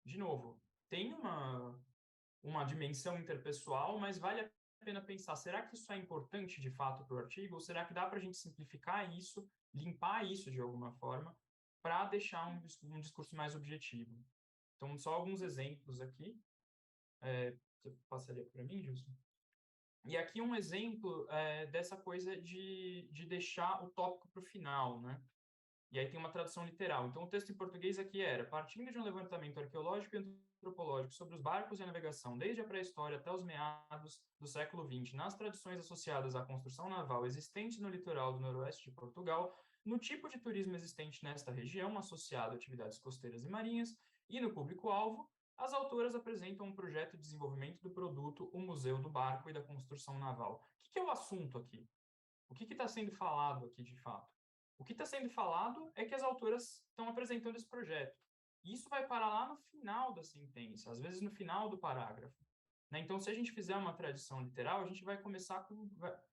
de novo, tem uma dimensão interpessoal, mas vale a pena pensar, será que isso é importante de fato para o artigo? Ou será que dá para a gente simplificar isso, limpar isso de alguma forma, para deixar um discurso mais objetivo? Então, só alguns exemplos aqui. Você passaria para mim, Gilson? E aqui um exemplo dessa coisa de deixar o tópico para o final, né? E aí tem uma tradução literal. Então, o texto em português aqui era: partindo de um levantamento arqueológico e antropológico sobre os barcos e a navegação, desde a pré-história até os meados do século XX, nas tradições associadas à construção naval existentes no litoral do noroeste de Portugal, no tipo de turismo existente nesta região, associado a atividades costeiras e marinhas, e no público-alvo, as autoras apresentam um projeto de desenvolvimento do produto O Museu do Barco e da Construção Naval. O que é o assunto aqui? O que está sendo falado aqui de fato? O que está sendo falado é que as autoras estão apresentando esse projeto. isso vai parar lá no final da sentença, às vezes no final do parágrafo. Né? Então, se a gente fizer uma tradição literal, a gente vai começar com...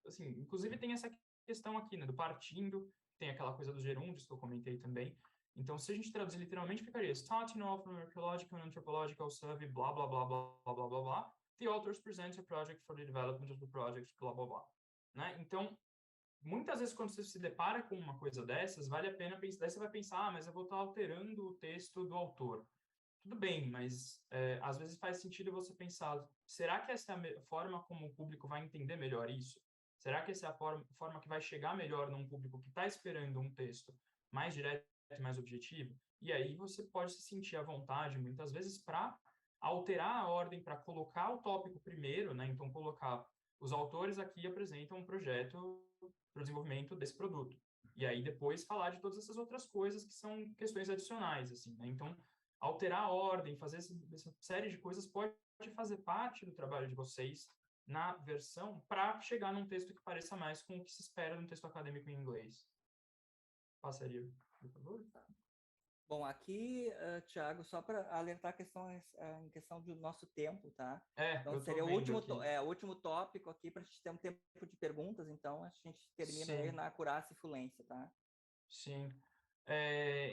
Assim, inclusive tem essa questão aqui, né, do partindo, tem aquela coisa dos gerúndios que eu comentei também. Então, se a gente traduzir literalmente, ficaria starting off from archaeological and anthropological survey, blá, blá, blá, blá, blá, blá, blá, blá. The authors present a project for the development of the project, blá, blá, blá. Né? Então, muitas vezes, quando você se depara com uma coisa dessas, vale a pena pensar. Daí você vai pensar, mas eu vou estar alterando o texto do autor. Tudo bem, mas às vezes faz sentido você pensar, será que essa é a forma como o público vai entender melhor isso? Será que essa é a forma que vai chegar melhor num público que está esperando um texto mais direto e mais objetivo? E aí você pode se sentir à vontade, muitas vezes, para alterar a ordem, para colocar o tópico primeiro, né? Então, colocar os autores aqui apresentam um projeto para o desenvolvimento desse produto. E aí depois falar de todas essas outras coisas que são questões adicionais, assim, né? Então, alterar a ordem, fazer essa série de coisas pode fazer parte do trabalho de vocês na versão para chegar num texto que pareça mais com o que se espera num texto acadêmico em inglês. Passaria, por favor? Bom, aqui, Thiago, só para alertar em questão do nosso tempo, tá? Então, seria o último tópico aqui para a gente ter um tempo de perguntas, então a gente termina aí na acurácia e fluência, tá? Sim.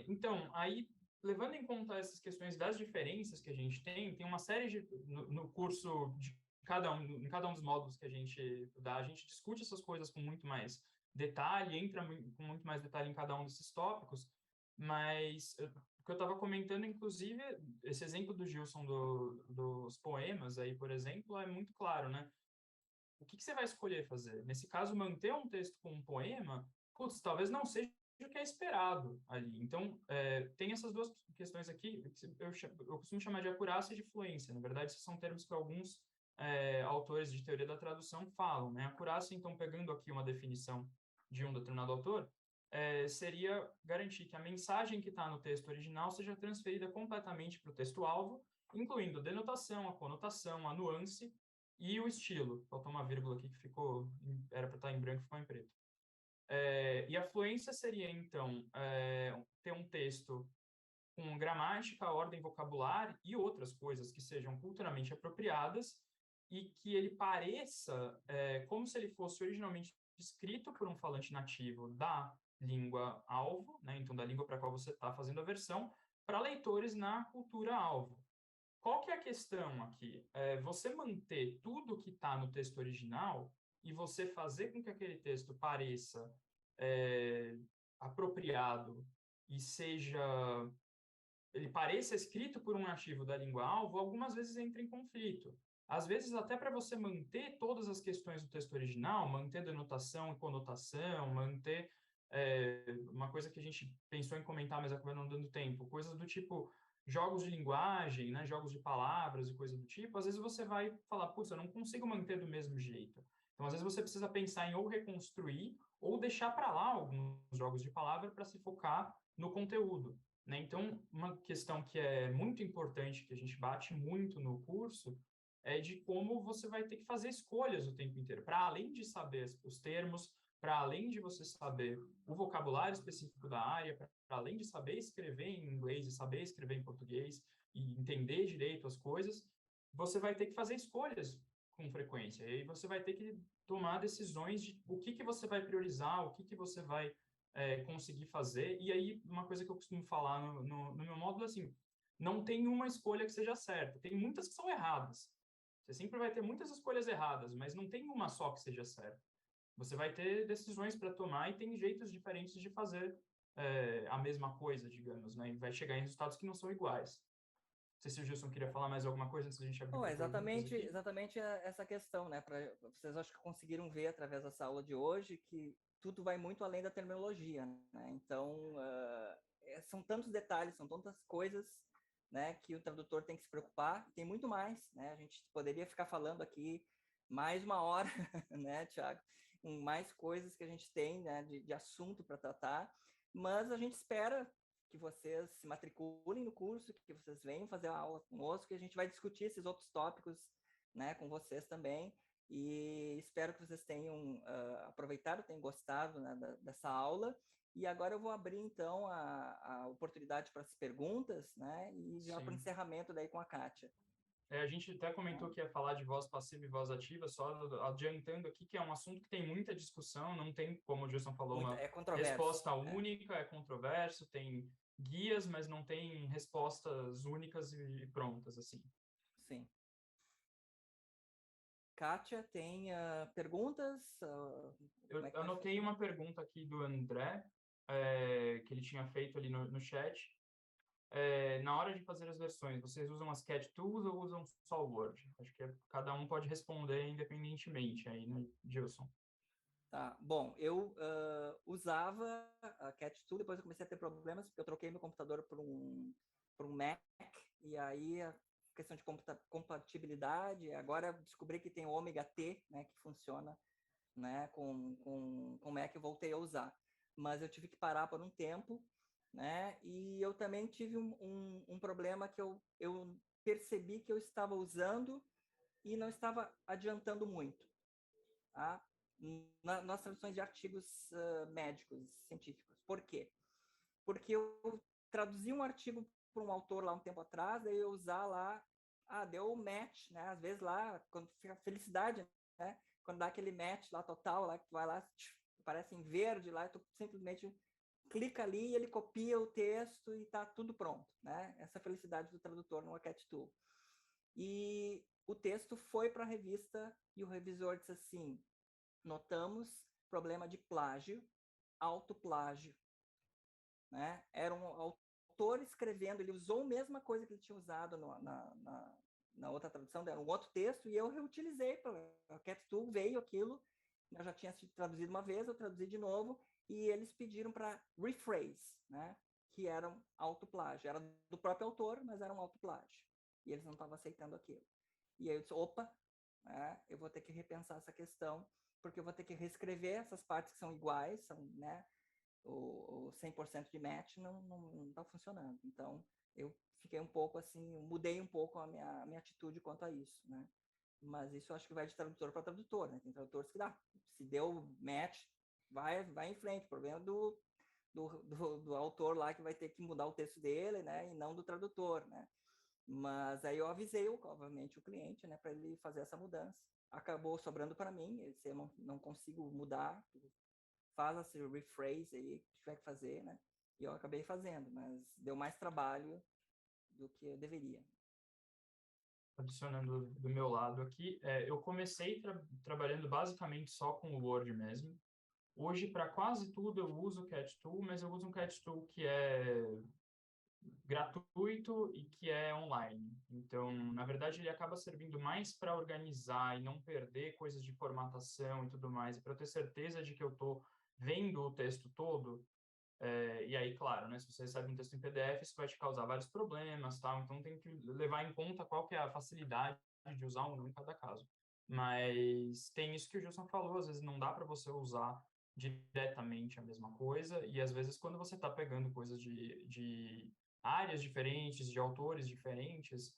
Então, aí, levando em conta essas questões das diferenças que a gente tem uma série de... No curso de em cada um dos módulos que a gente dá, a gente discute essas coisas com muito mais detalhe, entra com muito mais detalhe em cada um desses tópicos, mas o que eu estava comentando, inclusive, esse exemplo do Gilson dos poemas aí, por exemplo, é muito claro, né? O que você vai escolher fazer? Nesse caso, manter um texto com um poema, putz, talvez não seja o que é esperado ali. Então, tem essas duas questões aqui, eu costumo chamar de acurácia e de fluência. Na verdade, esses são termos que alguns autores de teoria da tradução falam, né? Acurácia, então, pegando aqui uma definição de um determinado autor, seria garantir que a mensagem que está no texto original seja transferida completamente para o texto-alvo, incluindo a denotação, a conotação, a nuance e o estilo. Faltou uma vírgula aqui que ficou, era para estar em branco, ficou em preto. E a fluência seria, então, ter um texto com gramática, ordem, vocabulário e outras coisas que sejam culturalmente apropriadas e que ele pareça como se ele fosse originalmente escrito por um falante nativo da língua alvo, né? Então da língua para a qual você está fazendo a versão, para leitores na cultura alvo. Qual que é a questão aqui? Você manter tudo que está no texto original e você fazer com que aquele texto pareça apropriado e ele pareça escrito por um nativo da língua-alvo, algumas vezes entra em conflito. Às vezes, até para você manter todas as questões do texto original, manter denotação e conotação, manter uma coisa que a gente pensou em comentar, mas acabou não dando tempo, coisas do tipo jogos de linguagem, né, jogos de palavras e coisa do tipo, às vezes você vai falar, putz, eu não consigo manter do mesmo jeito. Então, às vezes você precisa pensar em ou reconstruir ou deixar para lá alguns jogos de palavra para se focar no conteúdo. Né? Então, uma questão que é muito importante, que a gente bate muito no curso, é de como você vai ter que fazer escolhas o tempo inteiro, para além de saber os termos, para além de você saber o vocabulário específico da área, para além de saber escrever em inglês e saber escrever em português e entender direito as coisas, você vai ter que fazer escolhas com frequência. E aí você vai ter que tomar decisões de o que você vai priorizar, o que você vai conseguir fazer. E aí, uma coisa que eu costumo falar no meu módulo, assim, não tem uma escolha que seja certa. Tem muitas que são erradas. Você sempre vai ter muitas escolhas erradas, mas não tem uma só que seja certa. Você vai ter decisões para tomar e tem jeitos diferentes de fazer a mesma coisa, digamos, né? E vai chegar em resultados que não são iguais. Não sei se o Gilson queria falar mais alguma coisa antes da gente abrir para exatamente essa questão, né? Vocês acho que conseguiram ver através dessa aula de hoje que tudo vai muito além da terminologia, né? Então, são tantos detalhes, são tantas coisas, né, que o tradutor tem que se preocupar. Tem muito mais, né? A gente poderia ficar falando aqui mais uma hora, né, Thiago? Com mais coisas que a gente tem, né, de assunto para tratar, mas a gente espera que vocês se matriculem no curso, que vocês venham fazer a aula conosco, que a gente vai discutir esses outros tópicos, né, com vocês também. E espero que vocês tenham aproveitado, tenham gostado, né, dessa aula. E agora eu vou abrir, então, a oportunidade para as perguntas, né, e já para o encerramento daí com a Kátia. A gente até comentou que ia falar de voz passiva e voz ativa, só adiantando aqui que é um assunto que tem muita discussão, não tem, como o Gilson falou, uma resposta única, é controverso, tem guias, mas não tem respostas únicas e prontas, assim. Sim. Kátia, tem perguntas? Eu anotei uma pergunta aqui do André, que ele tinha feito ali no chat. Na hora de fazer as versões, vocês usam as Cat Tools ou usam só o Word? Acho que cada um pode responder independentemente aí, né, Gilson? Tá, bom, eu usava a Cat Tool, depois eu comecei a ter problemas, porque eu troquei meu computador por um Mac, e aí a questão de compatibilidade, agora eu descobri que tem o Omega T, né, que funciona, né, com Mac, eu voltei a usar. Mas eu tive que parar por um tempo, né, e eu também tive um problema que eu percebi que eu estava usando e não estava adiantando muito, tá? Nas traduções de artigos médicos, científicos. Por quê? Porque eu traduzi um artigo para um autor lá um tempo atrás, daí eu usar lá, deu o match, né? Às vezes lá, quando fica felicidade, né? Quando dá aquele match lá total, lá que tu vai lá, aparece em verde lá, tu simplesmente clica ali e ele copia o texto e tá tudo pronto, né? Essa felicidade do tradutor no Cat Tool. E o texto foi para a revista e o revisor disse assim: notamos problema de plágio, autoplágio, né? Era um autor escrevendo, ele usou a mesma coisa que ele tinha usado na outra tradução, era um outro texto, e eu reutilizei. A Cat Tool veio aquilo, eu já tinha sido traduzido uma vez, eu traduzi de novo, e eles pediram para rephrase, né? Que era um autoplágio. Era do próprio autor, mas era um autoplágio. E eles não estavam aceitando aquilo. E aí eu disse, opa, né, eu vou ter que repensar essa questão, porque eu vou ter que reescrever essas partes que são iguais, são, né, o 100% de match não está funcionando. Então, eu fiquei um pouco assim, mudei um pouco a minha atitude quanto a isso, né? Mas isso eu acho que vai de tradutor para tradutor, né? Tem tradutores que dá. Se deu match, vai em frente. O problema do autor lá que vai ter que mudar o texto dele, né? E não do tradutor, né? Mas aí eu avisei, obviamente, o cliente, né, para ele fazer essa mudança. Acabou sobrando para mim, eu não consigo mudar, faz esse rephrase aí que tiver que fazer, né? E eu acabei fazendo, mas deu mais trabalho do que eu deveria. Adicionando do meu lado aqui, eu comecei trabalhando basicamente só com o Word mesmo. Hoje, para quase tudo, eu uso o Cat Tool, mas eu uso um Cat Tool que é gratuito e que é online. Então, na verdade, ele acaba servindo mais para organizar e não perder coisas de formatação e tudo mais, para eu ter certeza de que eu estou vendo o texto todo. E aí, claro, né, se você recebe um texto em PDF, isso vai te causar vários problemas, tal, então tem que levar em conta qual que é a facilidade de usar um em cada caso. Mas tem isso que o Gilson falou, às vezes não dá para você usar diretamente a mesma coisa, e às vezes quando você está pegando coisas de áreas diferentes, de autores diferentes,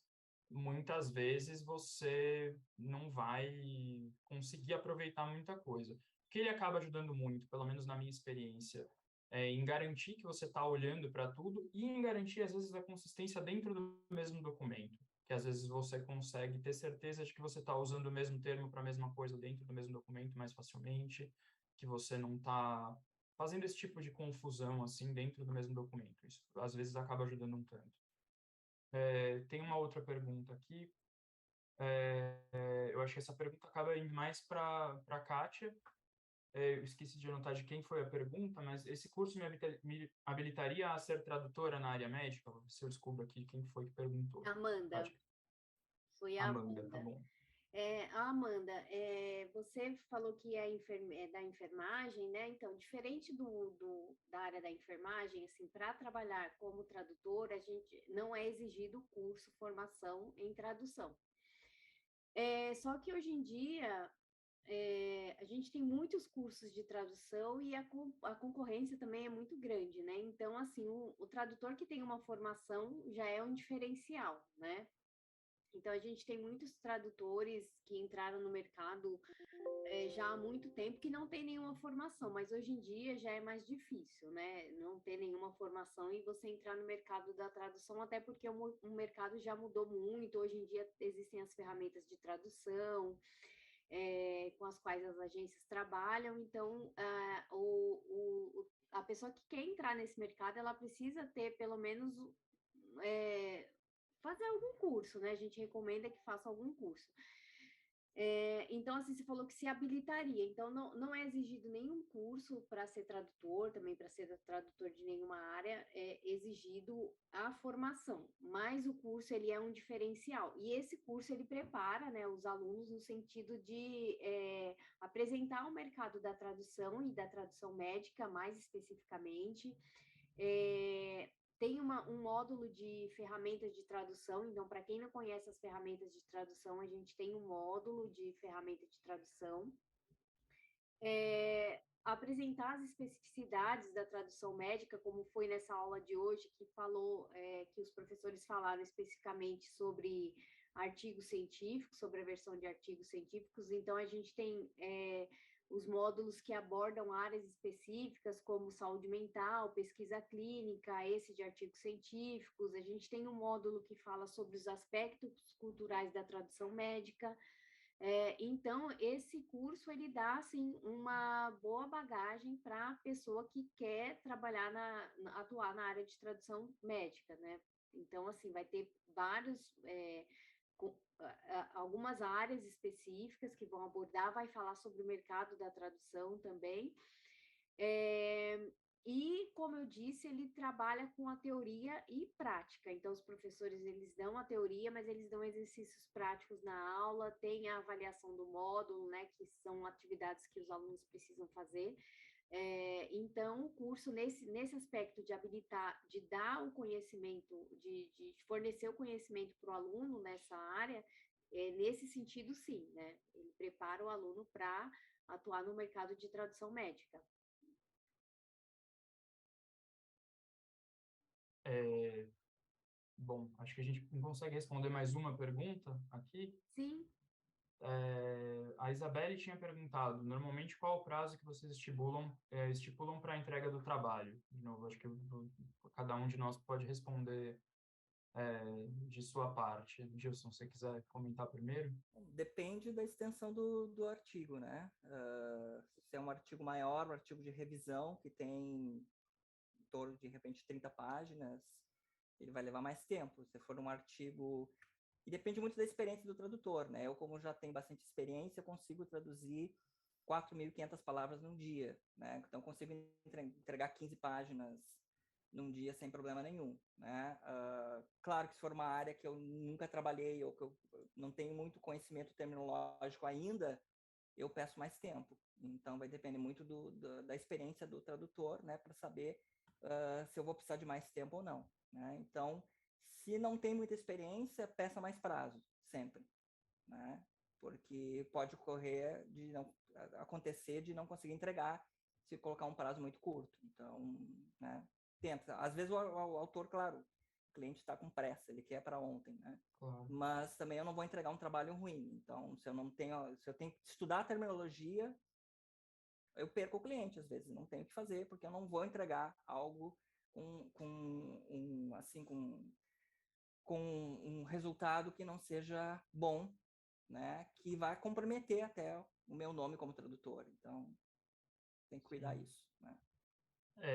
muitas vezes você não vai conseguir aproveitar muita coisa. O que ele acaba ajudando muito, pelo menos na minha experiência, em garantir que você está olhando para tudo e em garantir, às vezes, a consistência dentro do mesmo documento. Que às vezes você consegue ter certeza de que você está usando o mesmo termo para a mesma coisa dentro do mesmo documento mais facilmente, que você não está fazendo esse tipo de confusão assim dentro do mesmo documento. Isso às vezes acaba ajudando um tanto. Tem uma outra pergunta aqui. Eu acho que essa pergunta acaba indo mais para a Kátia. Eu esqueci de anotar de quem foi a pergunta, mas esse curso me habilitaria a ser tradutora na área médica? Vou ver se eu descubro aqui quem foi que perguntou. Amanda. Foi a Amanda, Amanda. tá bom. Amanda, você falou que é da enfermagem, né? Então, diferente da área da enfermagem, assim, para trabalhar como tradutor, a gente não é exigido curso, formação em tradução. Só que hoje em dia a gente tem muitos cursos de tradução e a concorrência também é muito grande, né? Então, assim, o tradutor que tem uma formação já é um diferencial, né? Então, a gente tem muitos tradutores que entraram no mercado já há muito tempo que não tem nenhuma formação, mas hoje em dia já é mais difícil, né? Não ter nenhuma formação e você entrar no mercado da tradução, até porque o mercado já mudou muito. Hoje em dia existem as ferramentas de tradução, com as quais as agências trabalham, então a pessoa que quer entrar nesse mercado, ela precisa ter pelo menos fazer algum curso, né? A gente recomenda que faça algum curso. Então, assim, você falou que se habilitaria. Então, não é exigido nenhum curso para ser tradutor, também para ser tradutor de nenhuma área, é exigido a formação. Mas o curso, ele é um diferencial. E esse curso, ele prepara, né, os alunos no sentido de apresentar o mercado da tradução e da tradução médica, mais especificamente. Tem um módulo de ferramentas de tradução, então, para quem não conhece as ferramentas de tradução, a gente tem um módulo de ferramenta de tradução. Apresentar as especificidades da tradução médica, como foi nessa aula de hoje, que os professores falaram especificamente sobre artigos científicos, sobre a versão de artigos científicos. Então, a gente tem os módulos que abordam áreas específicas, como saúde mental, pesquisa clínica, esse de artigos científicos. A gente tem um módulo que fala sobre os aspectos culturais da tradução médica. Então, esse curso, ele dá, assim, uma boa bagagem para a pessoa que quer trabalhar, atuar na área de tradução médica, né? Então, assim, vai ter algumas áreas específicas que vão abordar, vai falar sobre o mercado da tradução também. E, como eu disse, ele trabalha com a teoria e prática. Então, os professores, eles dão a teoria, mas eles dão exercícios práticos na aula, tem a avaliação do módulo, né, que são atividades que os alunos precisam fazer. Então, o curso, nesse aspecto de habilitar, de dar o conhecimento, de fornecer o conhecimento para o aluno nessa área, nesse sentido, sim, né? Ele prepara o aluno para atuar no mercado de tradução médica. Bom, acho que a gente consegue responder mais uma pergunta aqui. Sim. A Isabelle tinha perguntado, normalmente qual o prazo que vocês estipulam para a entrega do trabalho? De novo, acho que cada um de nós pode responder de sua parte. Gilson, se você quiser comentar primeiro. Depende da extensão do artigo, né? Se é um artigo maior, um artigo de revisão, que tem em torno de repente 30 páginas, ele vai levar mais tempo. Se for um artigo... E depende muito da experiência do tradutor, né? Eu, como já tenho bastante experiência, consigo traduzir 4.500 palavras num dia, né? Então, consigo entregar 15 páginas num dia sem problema nenhum, né? Claro que se for uma área que eu nunca trabalhei ou que eu não tenho muito conhecimento terminológico ainda, eu peço mais tempo. Então, vai depender muito da experiência do tradutor, né? Para saber se eu vou precisar de mais tempo ou não, né? Então, se não tem muita experiência, peça mais prazo, sempre, né? Porque pode acontecer de não conseguir entregar se colocar um prazo muito curto. Então, né? Tenta. Às vezes o autor, claro, o cliente está com pressa, ele quer para ontem, né? Claro. Mas também eu não vou entregar um trabalho ruim. Então, se eu tenho que estudar a terminologia, eu perco o cliente às vezes, não tenho o que fazer, porque eu não vou entregar algo com um resultado que não seja bom, né? Que vai comprometer até o meu nome como tradutor. Então, tem que cuidar isso, né?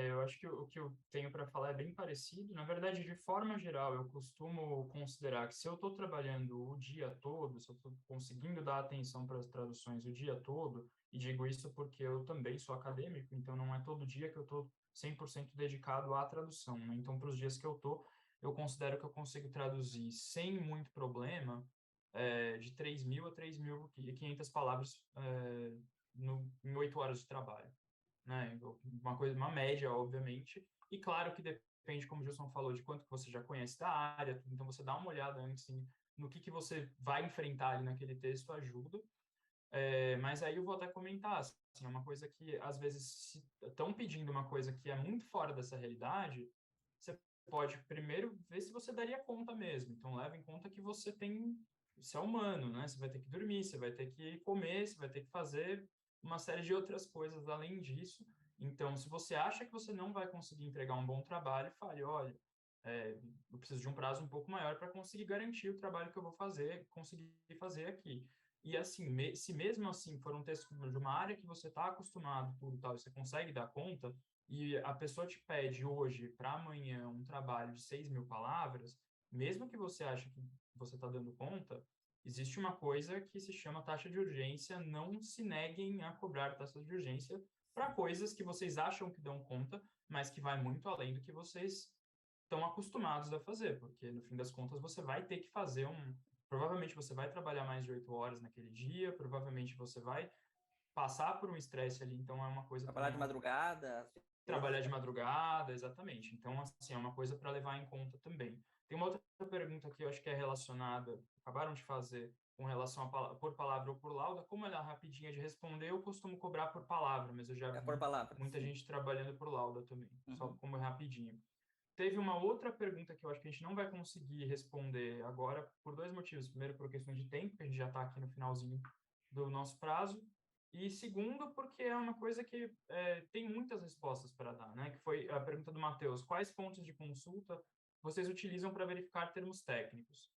Eu acho que o que eu tenho para falar é bem parecido. Na verdade, de forma geral, eu costumo considerar que se eu estou trabalhando o dia todo, se eu estou conseguindo dar atenção para as traduções o dia todo, e digo isso porque eu também sou acadêmico, então não é todo dia que eu estou 100% dedicado à tradução, né? Então, para os dias que eu estou, eu considero que eu consigo traduzir sem muito problema de 3.000 a 3.500 palavras em 8 horas de trabalho, né? Uma média, obviamente, e claro que depende, como o Gilson falou, de quanto que você já conhece da área, então você dá uma olhada antes no que você vai enfrentar ali naquele texto ajuda. Mas aí eu vou até comentar, assim, é uma coisa que às vezes se estão pedindo uma coisa que é muito fora dessa realidade, você pode primeiro ver se você daria conta mesmo. Então, leva em conta que você é humano, né? Você vai ter que dormir, você vai ter que comer, você vai ter que fazer uma série de outras coisas além disso. Então, se você acha que você não vai conseguir entregar um bom trabalho, fale, olha, eu preciso de um prazo um pouco maior para conseguir garantir o trabalho que eu vou fazer, conseguir fazer aqui. E assim, se mesmo assim for um texto de uma área que você está acostumado, tudo tal, e você consegue dar conta, e a pessoa te pede hoje para amanhã um trabalho de 6.000 palavras, mesmo que você ache que você está dando conta, existe uma coisa que se chama taxa de urgência. Não se neguem a cobrar taxa de urgência para coisas que vocês acham que dão conta, mas que vai muito além do que vocês estão acostumados a fazer, porque no fim das contas você vai ter que fazer provavelmente você vai trabalhar mais de 8 horas naquele dia, provavelmente você vai passar por um estresse ali, então é uma coisa Trabalhar de também, madrugada, às vezes, trabalhar de madrugada, exatamente. Então, assim, é uma coisa para levar em conta também. Tem uma outra pergunta que eu acho que é relacionada, acabaram de fazer, com relação a por palavra ou por lauda. Como ela é rapidinha de responder, eu costumo cobrar por palavra, mas eu já por vi palavra, muita sim. gente trabalhando por lauda também, só Uhum. como é rapidinho. Teve uma outra pergunta que eu acho que a gente não vai conseguir responder agora, por dois motivos. Primeiro, por questão de tempo, que a gente já está aqui no finalzinho do nosso prazo. E segundo, porque é uma coisa que tem muitas respostas para dar, né? Que foi a pergunta do Matheus: quais fontes de consulta vocês utilizam para verificar termos técnicos?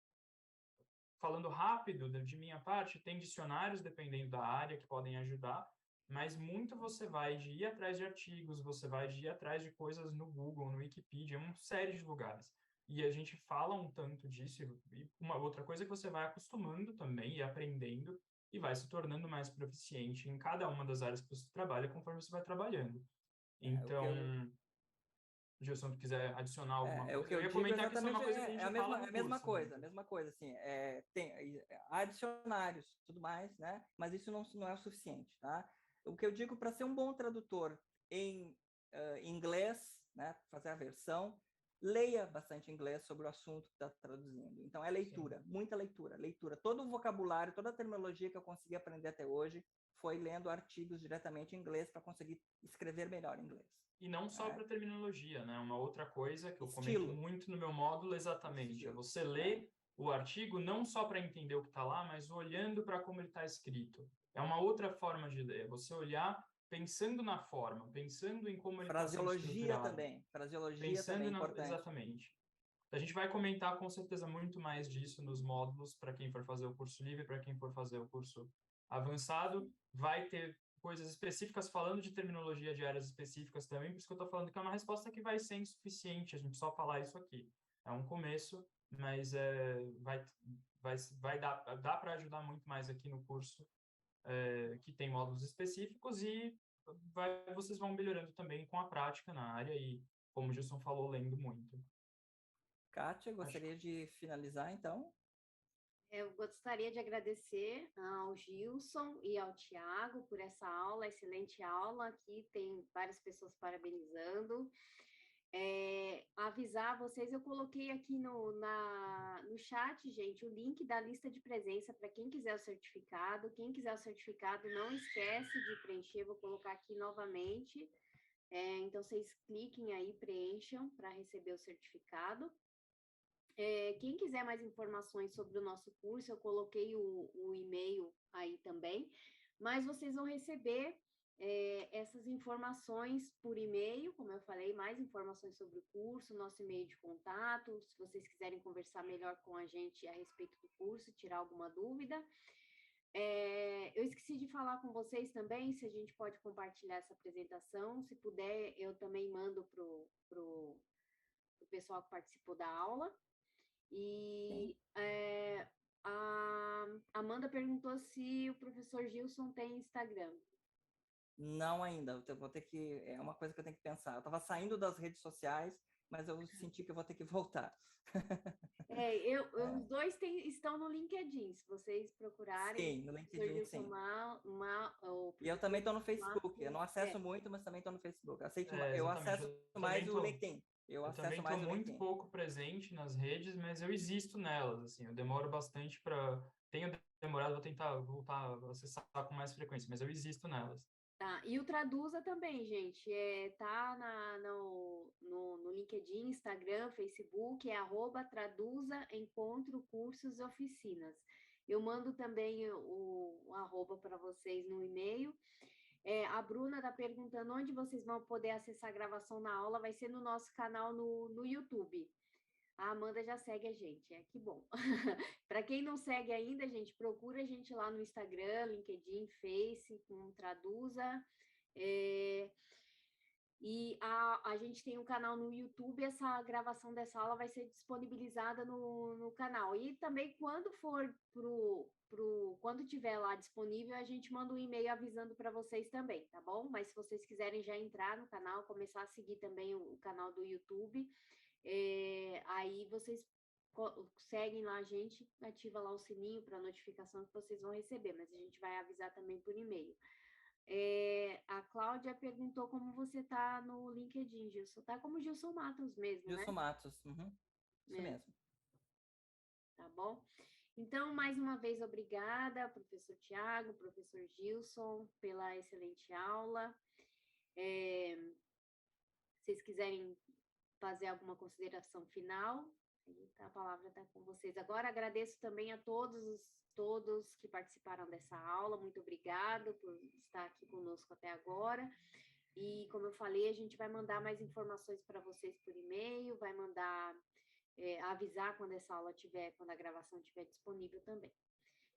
Falando rápido, de minha parte, tem dicionários, dependendo da área, que podem ajudar, mas muito você vai de ir atrás de artigos, você vai de ir atrás de coisas no Google, no Wikipedia, uma série de lugares. E a gente fala um tanto disso, e uma outra coisa é que você vai acostumando também e aprendendo, e vai se tornando mais proficiente em cada uma das áreas que você trabalha conforme você vai trabalhando. O que Então, eu, Gilson, se quiser adicionar alguma o que coisa, eu eu ia digo comentar que isso é exatamente uma coisa que a gente é fala é no a mesma curso, né? coisa, assim, há dicionários, tudo mais, né? Mas isso não é o suficiente, tá? O que eu digo para ser um bom tradutor em inglês, né? Fazer a versão, leia bastante inglês sobre o assunto que está traduzindo. Então é leitura, Sim. muita leitura, leitura. Todo o vocabulário, toda a terminologia que eu consegui aprender até hoje foi lendo artigos diretamente em inglês para conseguir escrever melhor em inglês. E não só Né? para terminologia, né? Uma outra coisa que eu comento Estilo. muito no meu módulo, exatamente, é Estilo. você Né? ler o artigo não só para entender o que está lá, mas olhando para como ele está escrito. É uma outra forma de ler, você olhar pensando na forma, pensando em como ele está sendo estruturado, Fraseologia também pensando é importante. exatamente. A gente vai comentar com certeza muito mais disso nos módulos, para quem for fazer o curso livre, para quem for fazer o curso avançado. Vai ter coisas específicas falando de terminologia de áreas específicas também, por isso que eu estou falando que é uma resposta que vai ser insuficiente a gente só falar isso aqui. É um começo, mas vai dar para ajudar muito mais aqui no curso, que tem módulos específicos, e vocês vão melhorando também com a prática na área e, como o Gilson falou, lendo muito. Kátia, Acho gostaria de finalizar, então? Eu gostaria de agradecer ao Gilson e ao Tiago por essa aula, excelente aula. Aqui tem várias pessoas parabenizando. Avisar vocês, eu coloquei aqui no chat, gente, o link da lista de presença para quem quiser o certificado. Quem quiser o certificado, não esquece de preencher, vou colocar aqui novamente. Então, vocês cliquem aí, preencham para receber o certificado. Quem quiser mais informações sobre o nosso curso, eu coloquei o e-mail aí também, mas vocês vão receber essas informações por e-mail, como eu falei, mais informações sobre o curso, nosso e-mail de contato, se vocês quiserem conversar melhor com a gente a respeito do curso, tirar alguma dúvida. Eu esqueci de falar com vocês também, se a gente pode compartilhar essa apresentação, se puder, eu também mando pro pessoal que participou da aula. E a Amanda perguntou se o professor Gilson tem Instagram. Não ainda, eu vou ter que, é uma coisa que eu tenho que pensar. Eu estava saindo das redes sociais, mas eu senti que eu vou ter que voltar. Os dois estão no LinkedIn, se vocês procurarem. Sim, no LinkedIn, sim. E eu também estou no Facebook. Eu não acesso muito, mas também estou no Facebook. Eu acesso mais o LinkedIn. Eu também estou muito pouco presente nas redes, mas eu existo nelas. Assim, eu demoro bastante para. Tenho demorado, vou tentar voltar a acessar com mais frequência, mas eu existo nelas. Tá, e o Traduza também, gente, tá no LinkedIn, Instagram, Facebook, @Traduza Encontro Cursos e Oficinas. Eu mando também o arroba para vocês no e-mail. A Bruna está perguntando onde vocês vão poder acessar a gravação na aula, vai ser no nosso canal no YouTube. A Amanda já segue a gente, que bom. Para quem não segue ainda, gente, procura a gente lá no Instagram, LinkedIn, Face, com Traduza. E a gente tem um canal no YouTube, essa gravação dessa aula vai ser disponibilizada no canal. E também, quando for quando tiver lá disponível, a gente manda um e-mail avisando para vocês também, tá bom? Mas se vocês quiserem já entrar no canal, começar a seguir também o canal do YouTube, aí vocês seguem lá a gente, ativa lá o sininho para notificação que vocês vão receber, mas a gente vai avisar também por e-mail. A Cláudia perguntou como você está no LinkedIn, Gilson. Tá como Gilson Matos mesmo, Gilson né? Matos, isso mesmo. Tá bom? Então, mais uma vez, obrigada, professor Tiago, professor Gilson, pela excelente aula. Se vocês quiserem fazer alguma consideração final, a palavra está com vocês agora. Agradeço também a todos que participaram dessa aula. Muito obrigada por estar aqui conosco até agora. E, como eu falei, a gente vai mandar mais informações para vocês por e-mail, vai mandar avisar quando essa aula quando a gravação estiver disponível também.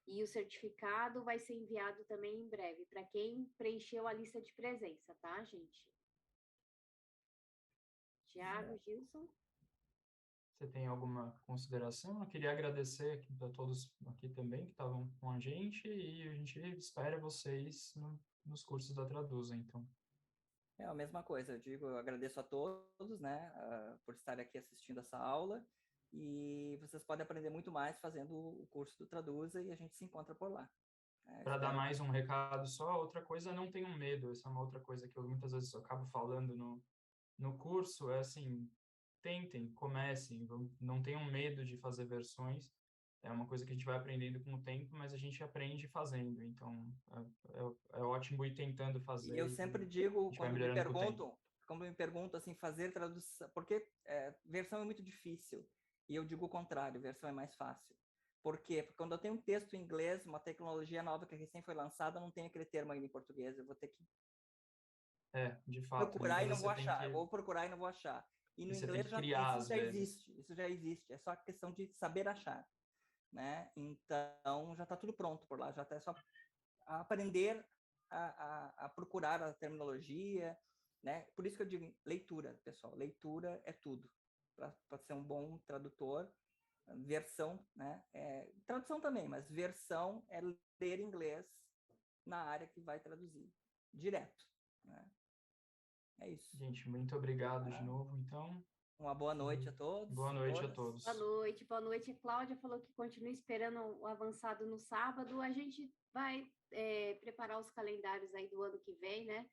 E o certificado vai ser enviado também em breve, para quem preencheu a lista de presença, tá, gente? Tiago, Gilson? Você tem alguma consideração? Eu queria agradecer a todos aqui também que estavam com a gente e a gente espera vocês nos cursos da Traduza, então. É a mesma coisa, eu agradeço a todos, né, por estarem aqui assistindo essa aula, e vocês podem aprender muito mais fazendo o curso do Traduza, e a gente se encontra por lá. Para dar mais um recado só, outra coisa, não tenham medo, essa é uma outra coisa que eu muitas vezes acabo falando no curso, é assim, tentem, comecem, não tenham medo de fazer versões, é uma coisa que a gente vai aprendendo com o tempo, mas a gente aprende fazendo, então é ótimo ir tentando fazer. E eu sempre digo, quando me perguntam assim, fazer tradução, porque versão é muito difícil, e eu digo o contrário, versão é mais fácil. Por quê? Porque quando eu tenho um texto em inglês, uma tecnologia nova que recém foi lançada, não tem aquele termo ainda em português, eu vou ter que de fato, procurar e não vou achar, eu vou procurar e não vou achar. E no inglês isso já existe, é só questão de saber achar, né? Então já está tudo pronto por lá, já é só aprender a procurar a terminologia, né? Por isso que eu digo leitura, pessoal, leitura é tudo para ser um bom tradutor. Versão, né? Tradução também, mas versão é ler inglês na área que vai traduzir direto, né? É isso. Gente, muito obrigado de novo, então. Uma boa noite a todos. Boa noite a todos. Boa noite. A Cláudia falou que continua esperando o avançado no sábado. A gente vai preparar os calendários aí do ano que vem, né?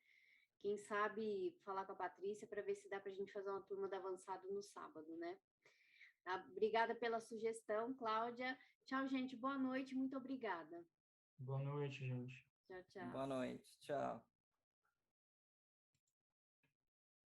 Quem sabe falar com a Patrícia para ver se dá para a gente fazer uma turma do avançado no sábado, né? Obrigada pela sugestão, Cláudia. Tchau, gente. Boa noite. Muito obrigada. Boa noite, gente. Tchau, tchau. Boa noite. Tchau.